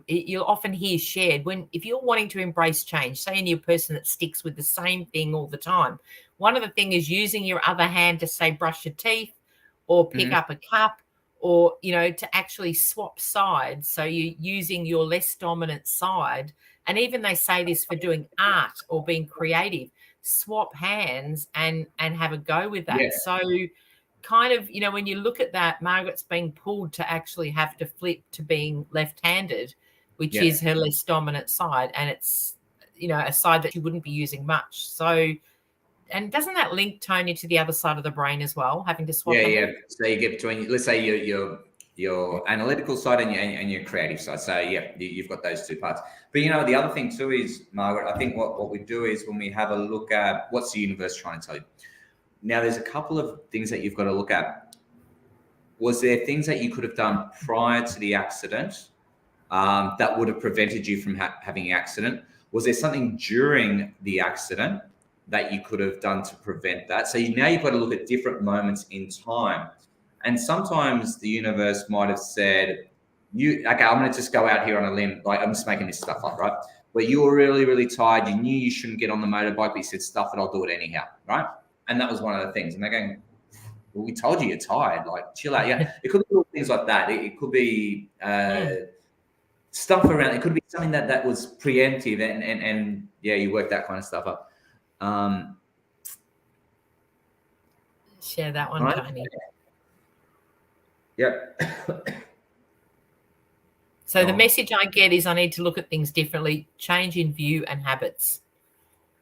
you'll often hear shared, if you're wanting to embrace change, say you're a person that sticks with the same thing all the time, one of the things is using your other hand to, say, brush your teeth or pick up a cup, or, to actually swap sides. So you're using your less dominant side. And even they say this for doing art or being creative, swap hands and have a go with that. Yeah. So kind of, when you look at that, Margaret's being pulled to actually have to flip to being left-handed, which is her less dominant side. And it's, a side that she wouldn't be using much. So, and doesn't that link, Tony, to the other side of the brain as well, having to swap? Yeah. So you get between, let's say your analytical side and your creative side. So you've got those two parts. But the other thing too is, Margaret, I think what we do is, when we have a look at what's the universe trying to tell you. Now, there's a couple of things that you've got to look at. Was there things that you could have done prior to the accident that would have prevented you from having the accident? Was there something during the accident that you could have done to prevent that? So now you've got to look at different moments in time. And sometimes the universe might have said, okay, I'm going to just go out here on a limb. Like, I'm just making this stuff up, right? But you were really, really tired. You knew you shouldn't get on the motorbike, but you said, stuff it, I'll do it anyhow, right? And that was one of the things. And they're going, well, we told you you're tired. Like, chill out. Yeah, it could be little things like that. It could be stuff around. It could be something that was preemptive, and you work that kind of stuff up. Share that one, right? Tony. Yep. So the message I get is I need to look at things differently, change in view and habits.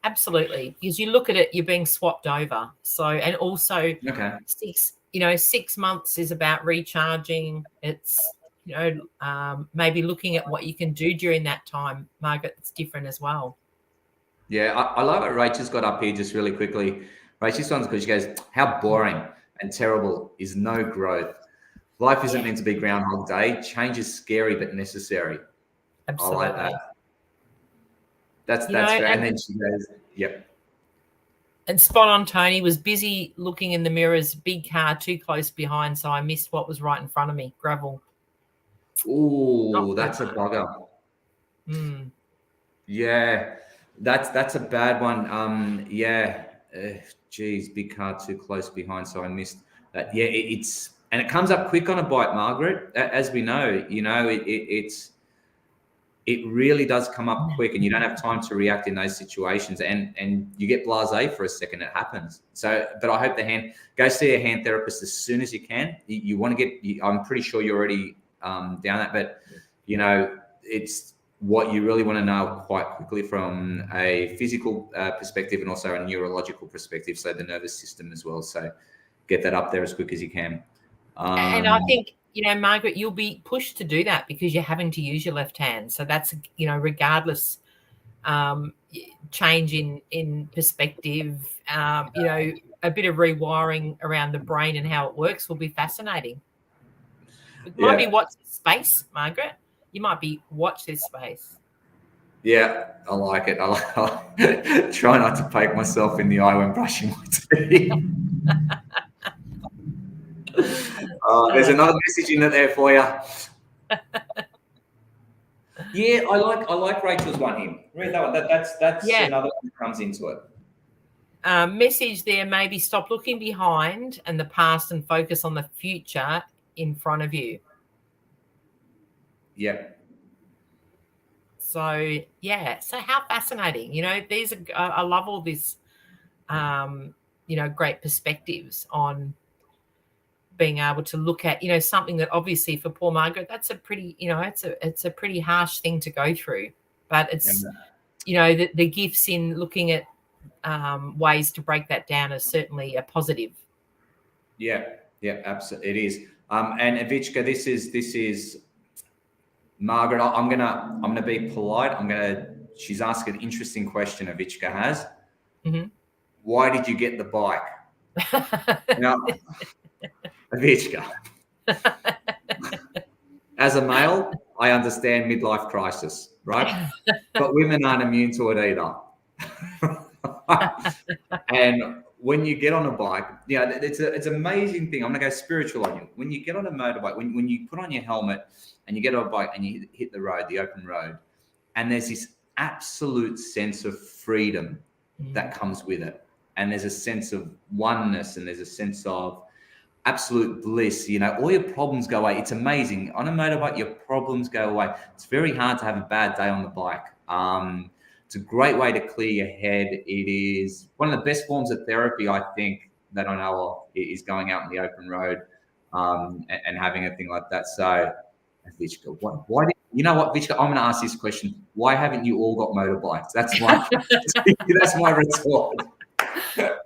Absolutely. Because you look at it, you're being swapped over. So, and also 6 months is about recharging. It's, maybe looking at what you can do during that time. Margaret, it's different as well. Yeah, I love it. Rachel's got up here just really quickly. Rachel's one's good. She goes, how boring and terrible is no growth. Life isn't meant to be Groundhog Day. Change is scary but necessary. Absolutely. I like that. That's fair. And then she goes, yep. And spot on, Tony. Was busy looking in the mirrors, big car too close behind, so I missed what was right in front of me. Gravel. Ooh, that's a bugger. Yeah, that's a bad one. Geez, big car too close behind, so I missed that. Yeah, and it comes up quick on a bike, Margaret. As we know, it really does come up quick, and you don't have time to react in those situations, and you get blasé for a second. It happens. So, but I hope go see a hand therapist as soon as you can. You want to get, I'm pretty sure you're already down that, but it's what you really want to know quite quickly from a physical perspective and also a neurological perspective. So the nervous system as well. So get that up there as quick as you can. And I think, Margaret, you'll be pushed to do that because you're having to use your left hand. So that's, regardless, change in perspective, a bit of rewiring around the brain and how it works will be fascinating. It might be watch this space, Margaret. You might be watch this space. Yeah, I like it. I try not to poke myself in the eye when brushing my teeth. There's another message in there for you. Yeah, I like Rachel's one here. Read that one. That's Yeah. another one that comes into it. Message there, maybe stop looking behind and the past and focus on the future in front of you. Yep. So, yeah. So how fascinating. You know, these are, I love all this, you know, great perspectives on being able to look at, you know, something that obviously for poor Margaret, that's a pretty, you know, it's a pretty harsh thing to go through. But it's, you know, the gifts in looking at ways to break that down is certainly a positive. Yeah, absolutely, it is. And Avichka, this is Margaret. I'm gonna be polite. She's asked an interesting question. Avichka has. Mm-hmm. Why did you get the bike? Now, Avichka, as a male, I understand midlife crisis, right? But women aren't immune to it either. And when you get on a bike, yeah, it's an amazing thing. I'm gonna go spiritual on you. When you get on a motorbike, when you put on your helmet and you get on a bike and you hit the road, the open road, and there's this absolute sense of freedom that comes with it. And there's a sense of oneness and there's a sense of absolute bliss. You know, all your problems go away. It's amazing. On a motorbike, your problems go away. It's very hard to have a bad day on the bike. It's a great way to clear your head. It is one of the best forms of therapy, I think, that I know of, is going out on the open road and having a thing like that. So, Vichka, why did you know what, Vichka? I'm going to ask this question. Why haven't you all got motorbikes? That's my that's my retort.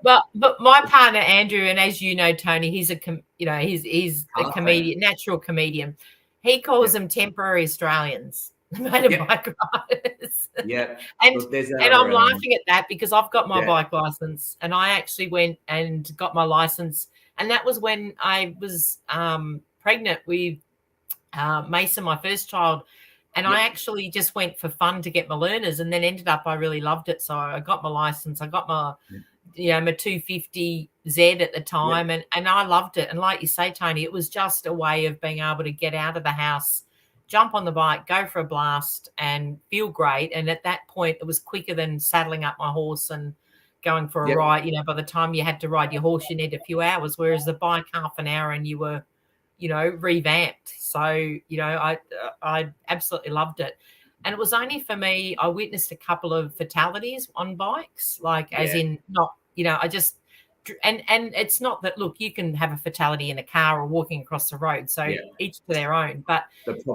But my partner Andrew, and as you know, Tony, he's a comedian, natural comedian. He calls them temporary Australians, motorbike riders. Yeah, and I'm laughing at that because I've got my bike license, and I actually went and got my license, and that was when I was pregnant with Mason, my first child. And I actually just went for fun to get my learners, and then ended up I really loved it. So I got my license. I got my my 250Z at the time, and I loved it. And like you say, Tony, it was just a way of being able to get out of the house, jump on the bike, go for a blast, and feel great. And at that point, it was quicker than saddling up my horse and going for a ride. You know, by the time you had to ride your horse, you need a few hours, whereas the bike, half an hour, and you were, you know, revamped. So, you know, I absolutely loved it. And it was only for me, I witnessed a couple of fatalities on bikes, like as in not, you know, I just, and it's not that, look, you can have a fatality in a car or walking across the road. So each to their own. But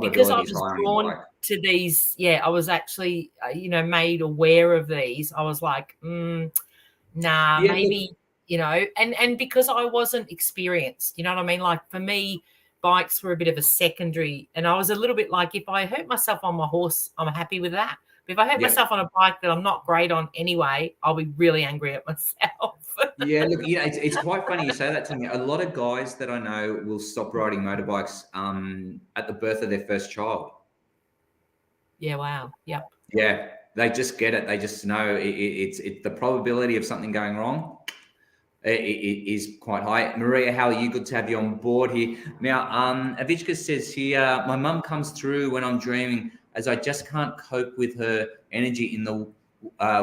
because I was drawn to these, I was actually, you know, made aware of these. I was like, nah, maybe, you know, and because I wasn't experienced, you know what I mean? Like for me, bikes were a bit of a secondary, and I was a little bit like, if I hurt myself on my horse, I'm happy with that. But if I hurt myself on a bike that I'm not great on anyway, I'll be really angry at myself. Look, it's quite funny you say that to me. A lot of guys that I know will stop riding motorbikes at the birth of their first child. Yeah, wow. Yep. Yeah, they just get it. They just know it's the probability of something going wrong. It is quite high. Maria, how are you? Good to have you on board here. Now, Avichka says here, my mum comes through when I'm dreaming, as I just can't cope with her energy in the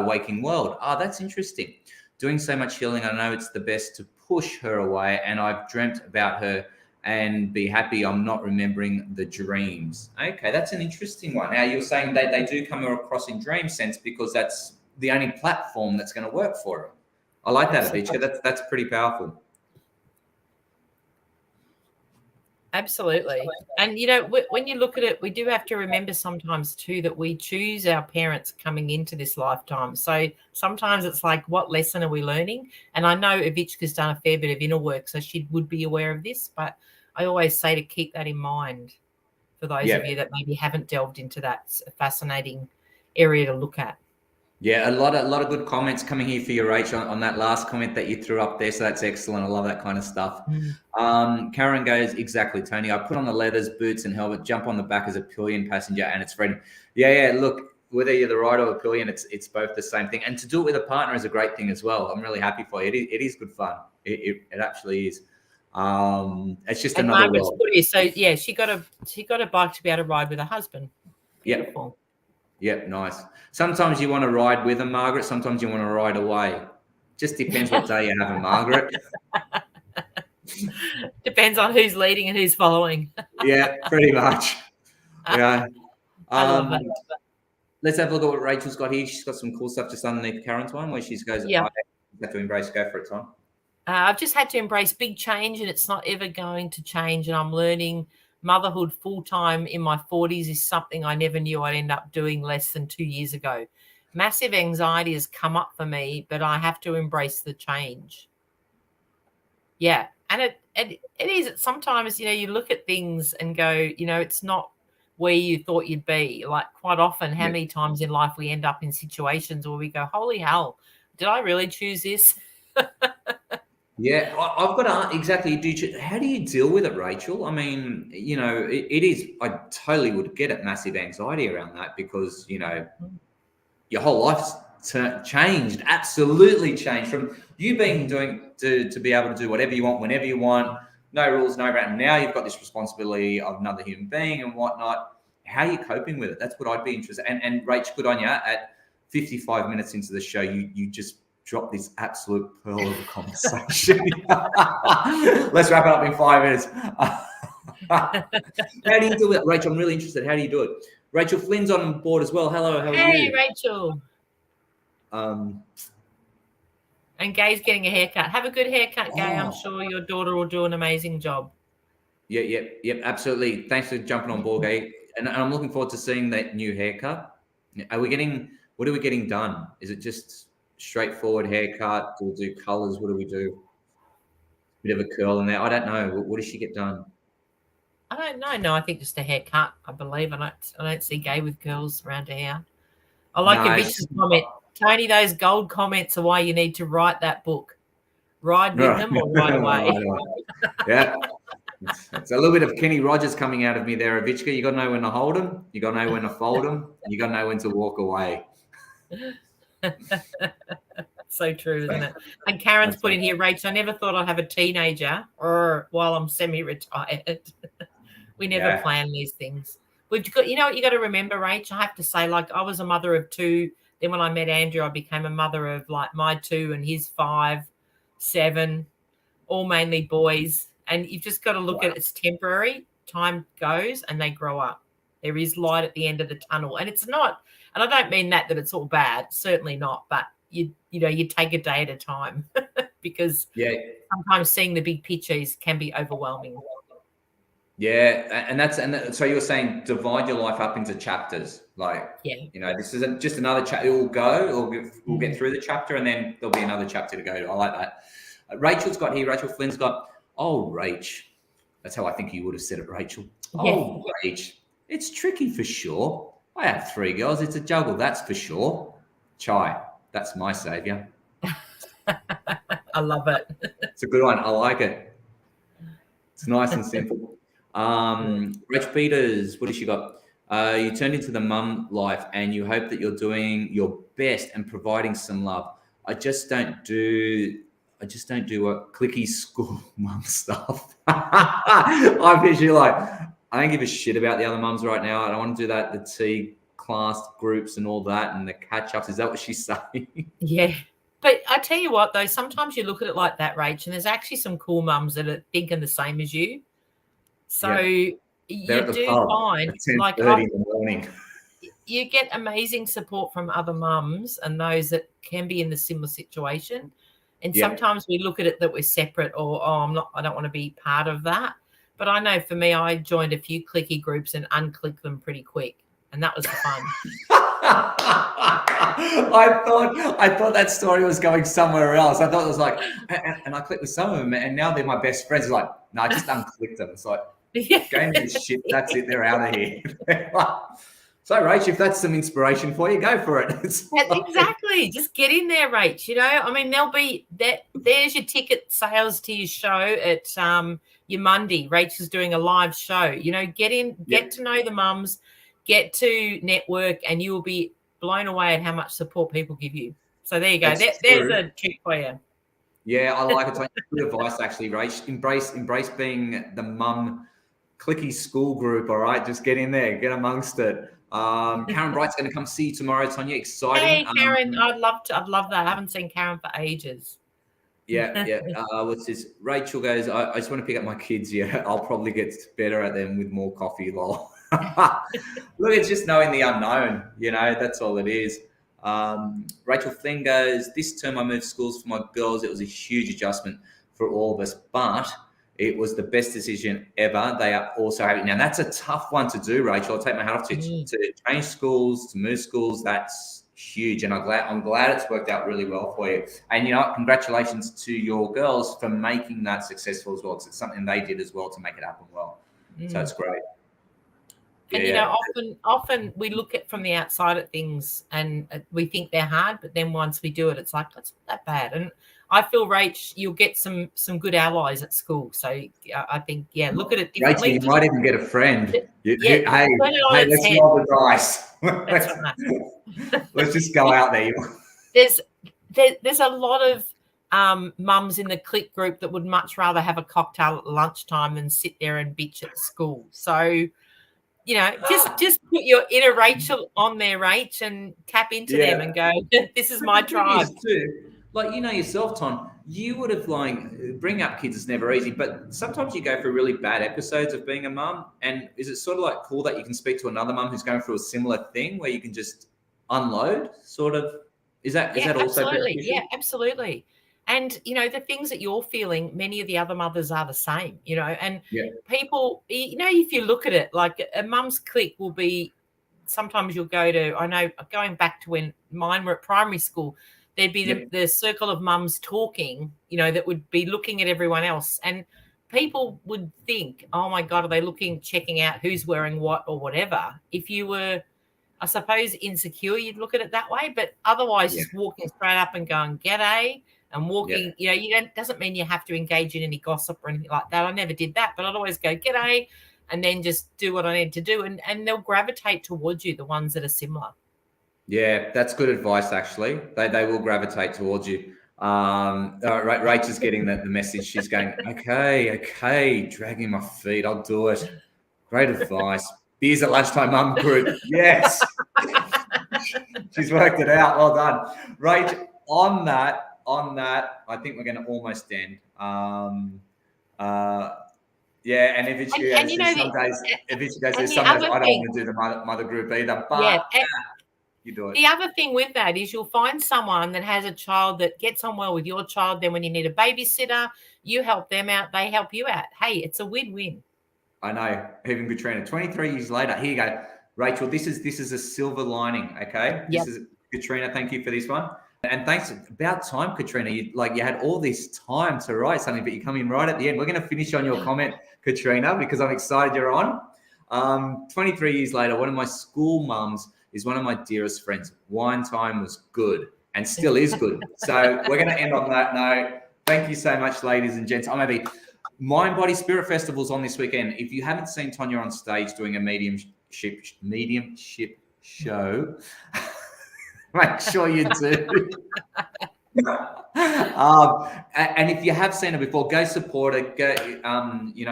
waking world. Oh, that's interesting. Doing so much healing, I know it's the best to push her away, and I've dreamt about her and be happy I'm not remembering the dreams. Okay, that's an interesting one. Now, you're saying they do come across in dream sense because that's the only platform that's going to work for her. I like that, Avichka. That's pretty powerful. Absolutely. And, you know, when you look at it, we do have to remember sometimes too that we choose our parents coming into this lifetime. So sometimes it's like, what lesson are we learning? And I know Avichka's done a fair bit of inner work, so she would be aware of this, but I always say to keep that in mind for those of you that maybe haven't delved into that. It's a fascinating area to look at. Yeah, a lot of good comments coming here for you, Rachel, on that last comment that you threw up there. So that's excellent. I love that kind of stuff. Karen goes, exactly, Tony. I put on the leathers, boots, and helmet, jump on the back as a pillion passenger, and it's freedom. Yeah. Look, whether you're the rider or a pillion, it's both the same thing. And to do it with a partner is a great thing as well. I'm really happy for you. It is good fun. It actually is. It's just another world. So yeah, she got a bike to be able to ride with her husband. Beautiful. Yep, nice. Sometimes you want to ride with them, Margaret. Sometimes you want to ride away. Just depends what day you're having, Margaret. Depends on who's leading and who's following. Yeah, pretty much. Yeah. I love it. Let's have a look at what Rachel's got here. She's got some cool stuff just underneath Karen's one where she goes, Yeah. I have to embrace, go for it, Tom. I've just had to embrace big change, and it's not ever going to change. And I'm learning motherhood full-time in my 40s is something I never knew I'd end up doing less than 2 years ago. Massive anxiety has come up for me, but I have to embrace the change. Yeah. And it is. Sometimes, you look at things and go, it's not where you thought you'd be. Like quite often, how many times in life we end up in situations where we go, holy hell, did I really choose this? Yeah, I've got to exactly. How do you deal with it, Rachel? I mean, it is. I totally would get it. Massive anxiety around that because your whole life's changed, absolutely changed from you being to be able to do whatever you want, whenever you want, no rules, no brand. Now you've got this responsibility of another human being and whatnot. How are you coping with it? That's what I'd be interested. And Rach, good on you. At 55 minutes into the show, you just dropped this absolute pearl of a conversation. Let's wrap it up in 5 minutes. How do you do it, Rachel? I'm really interested. How do you do it? Rachel Flynn's on board as well. Hello, how are you? Hey, Rachel. And Gay's getting a haircut. Have a good haircut, Gay. I'm sure your daughter will do an amazing job. Yeah, absolutely. Thanks for jumping on board, Gay. And I'm looking forward to seeing that new haircut. What are we getting done? Is it just straightforward haircut? Do we do colors? What do we do? Bit of a curl in there. I don't know. What does she get done? I don't know. No, I think just a haircut. I believe. I don't see Gay with curls around her hair. I like your vicious comment, Tony. Those gold comments are why you need to write that book. Ride with them or ride away. Yeah, it's a little bit of Kenny Rogers coming out of me there, Avichka. You got to know when to hold them. You got to know when to fold them. And you got to know when to walk away. So true, isn't it? And Karen's put in here, Rach, I never thought I'd have a teenager while I'm semi-retired. We never plan these things. But you know what you got to remember, Rach? I have to say, like, I was a mother of 2. Then when I met Andrew, I became a mother of like my 2 and his 5, 7, all mainly boys. And you've just got to look at it's temporary. Time goes and they grow up. There is light at the end of the tunnel. And it's not, and I don't mean that it's all bad. Certainly not. But you take a day at a time because sometimes seeing the big pictures can be overwhelming. Yeah, and so you're saying divide your life up into chapters, like this isn't just another chapter. It will go, we'll get through the chapter, and then there'll be another chapter to go. I like that. Rachel's got here. Rachel Flynn's got. Oh, Rach, that's how I think you would have said it, Rachel. Oh, Rach, it's tricky for sure. I have 3 girls. It's a juggle, that's for sure. Chai, that's my savior. I love it. It's a good one. I like it. It's nice and simple. Rach Peters, what has she got? You turned into the mum life and you hope that you're doing your best and providing some love. I just don't do a clicky school mum stuff. I'm visually like, I don't give a shit about the other mums right now. I don't want to do that, the T class groups and all that and the catch-ups. Is that what she's saying? Yeah. But I tell you what, though, sometimes you look at it like that, Rach, and there's actually some cool mums that are thinking the same as you. So you do find, like, in the morning. You get amazing support from other mums and those that can be in the similar situation. And sometimes we look at it that we're separate or, I don't want to be part of that. But I know for me, I joined a few clicky groups and unclicked them pretty quick. And that was fun. I thought that story was going somewhere else. I thought it was like, and I clicked with some of them, and now they're my best friends. Like, no, I just unclicked them. It's like, game of shit. That's it. They're out of here. So, Rach, if that's some inspiration for you, go for it. Exactly. Just get in there, Rach. I mean, there'll be that. There's your ticket sales to your show at your Monday. Rach is doing a live show. Get in, get to know the mums, get to network, and you will be blown away at how much support people give you. So there you go. There's a trick for you. Yeah, I like it. Good advice, actually, Rach. Embrace being the mum clicky school group. All right, just get in there, get amongst it. Karen Bright's going to come see you tomorrow, Tonya. Exciting. Hey, Karen, I'd love that. I haven't seen Karen for ages. Yeah. What's this? Rachel goes, I just want to pick up my kids. Yeah, I'll probably get better at them with more coffee, lol. Look, it's just knowing the unknown, that's all it is. Rachel Flynn goes, this term I moved schools for my girls. It was a huge adjustment for all of us, but it was the best decision ever. They are also happy. Now, that's a tough one to do, Rachel. I'll take my hat off to change schools, to move schools. That's huge. And I'm glad it's worked out really well for you. And, congratulations to your girls for making that successful as well. It's something they did as well to make it happen well. So it's great. And often we look at from the outside at things and we think they're hard, but then once we do it, it's like, that's not that bad. And I feel, Rach, you'll get some good allies at school. So I think, look at it differently. Rachel, you might even get a friend. Hey, let's roll the dice. Let's just go out there. There's a lot of mums in the click group that would much rather have a cocktail at lunchtime than sit there and bitch at school. So, just put your inner Rachel on there, Rach, and tap into them and go, this is my tribe. Like, yourself, Ton, you would have, bringing up kids is never easy, but sometimes you go through really bad episodes of being a mum. And is it sort of cool that you can speak to another mum who's going through a similar thing where you can just unload, sort of? Is that also absolutely? beneficial? Yeah, absolutely. And, the things that you're feeling, many of the other mothers are the same, and people, if you look at it, like a mum's clique will be, sometimes you'll go to, I know going back to when mine were at primary school, there'd be the circle of mums talking, that would be looking at everyone else. And people would think, oh my God, are they checking out who's wearing what or whatever? If you were, I suppose, insecure, you'd look at it that way. But otherwise, just walking straight up and going, g'day, and walking, doesn't mean you have to engage in any gossip or anything like that. I never did that, but I'd always go, g'day, and then just do what I need to do. And they'll gravitate towards you, the ones that are similar. Yeah, that's good advice, actually. They will gravitate towards you. Rachel's getting the message. She's going, okay, dragging my feet. I'll do it. Great advice. Beers at lunchtime, mum group. Yes. She's worked it out. Well done. Rach, on that, I think we're going to almost end. And if it's you, some days I don't want to do the mother group either. But you do it. The other thing with that is you'll find someone that has a child that gets on well with your child. Then when you need a babysitter, you help them out. They help you out. Hey, it's a win-win. I know. Even Katrina, 23 years later, here you go. Rachel, this is a silver lining, okay? This is Katrina, thank you for this one. And thanks. About time, Katrina. You had all this time to write something, but you come in right at the end. We're going to finish on your comment, Katrina, because I'm excited you're on. 23 years later, one of my school mums is one of my dearest friends. Wine time was good and still is good. So we're going to end on that note. Thank you so much, ladies and gents. I'm going to be Mind Body Spirit Festival's on this weekend. If you haven't seen Tonya on stage doing a mediumship show, make sure you do. And if you have seen it before, go support it. Go,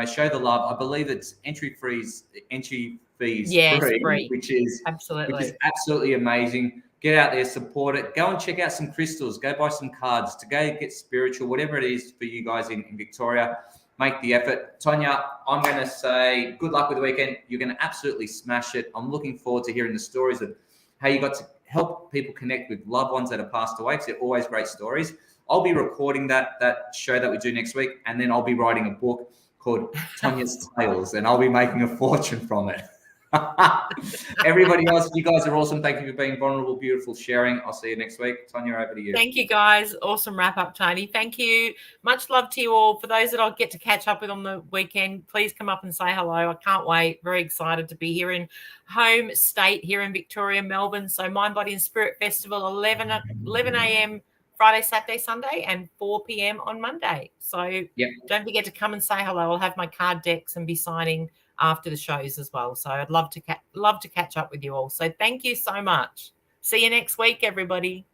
show the love. I believe it's entry fees free, which is absolutely amazing. Get out there, support it. Go and check out some crystals. Go buy some cards to go get spiritual, whatever it is for you guys in Victoria. Make the effort. Tonya, I'm going to say good luck with the weekend. You're going to absolutely smash it. I'm looking forward to hearing the stories of how you got to help people connect with loved ones that have passed away, because they're always great stories. I'll be recording that show that we do next week, and then I'll be writing a book called Tonya's Tales, and I'll be making a fortune from it. Everybody else, you guys are awesome. Thank you for being vulnerable, beautiful, sharing. I'll see you next week. Tonya, over to you. Thank you, guys. Awesome wrap up, Tony. Thank you. Much love to you all. For those that I'll get to catch up with on the weekend, please come up and say hello. I can't wait. Very excited to be here in home state here in Victoria, Melbourne. So Mind, Body and Spirit Festival, 11 a.m. Friday, Saturday, Sunday, and 4 p.m. on Monday. So don't forget to come and say hello. I'll have my card decks and be signing after the shows as well. So I'd love to catch up with you all. So thank you so much. See you next week, everybody.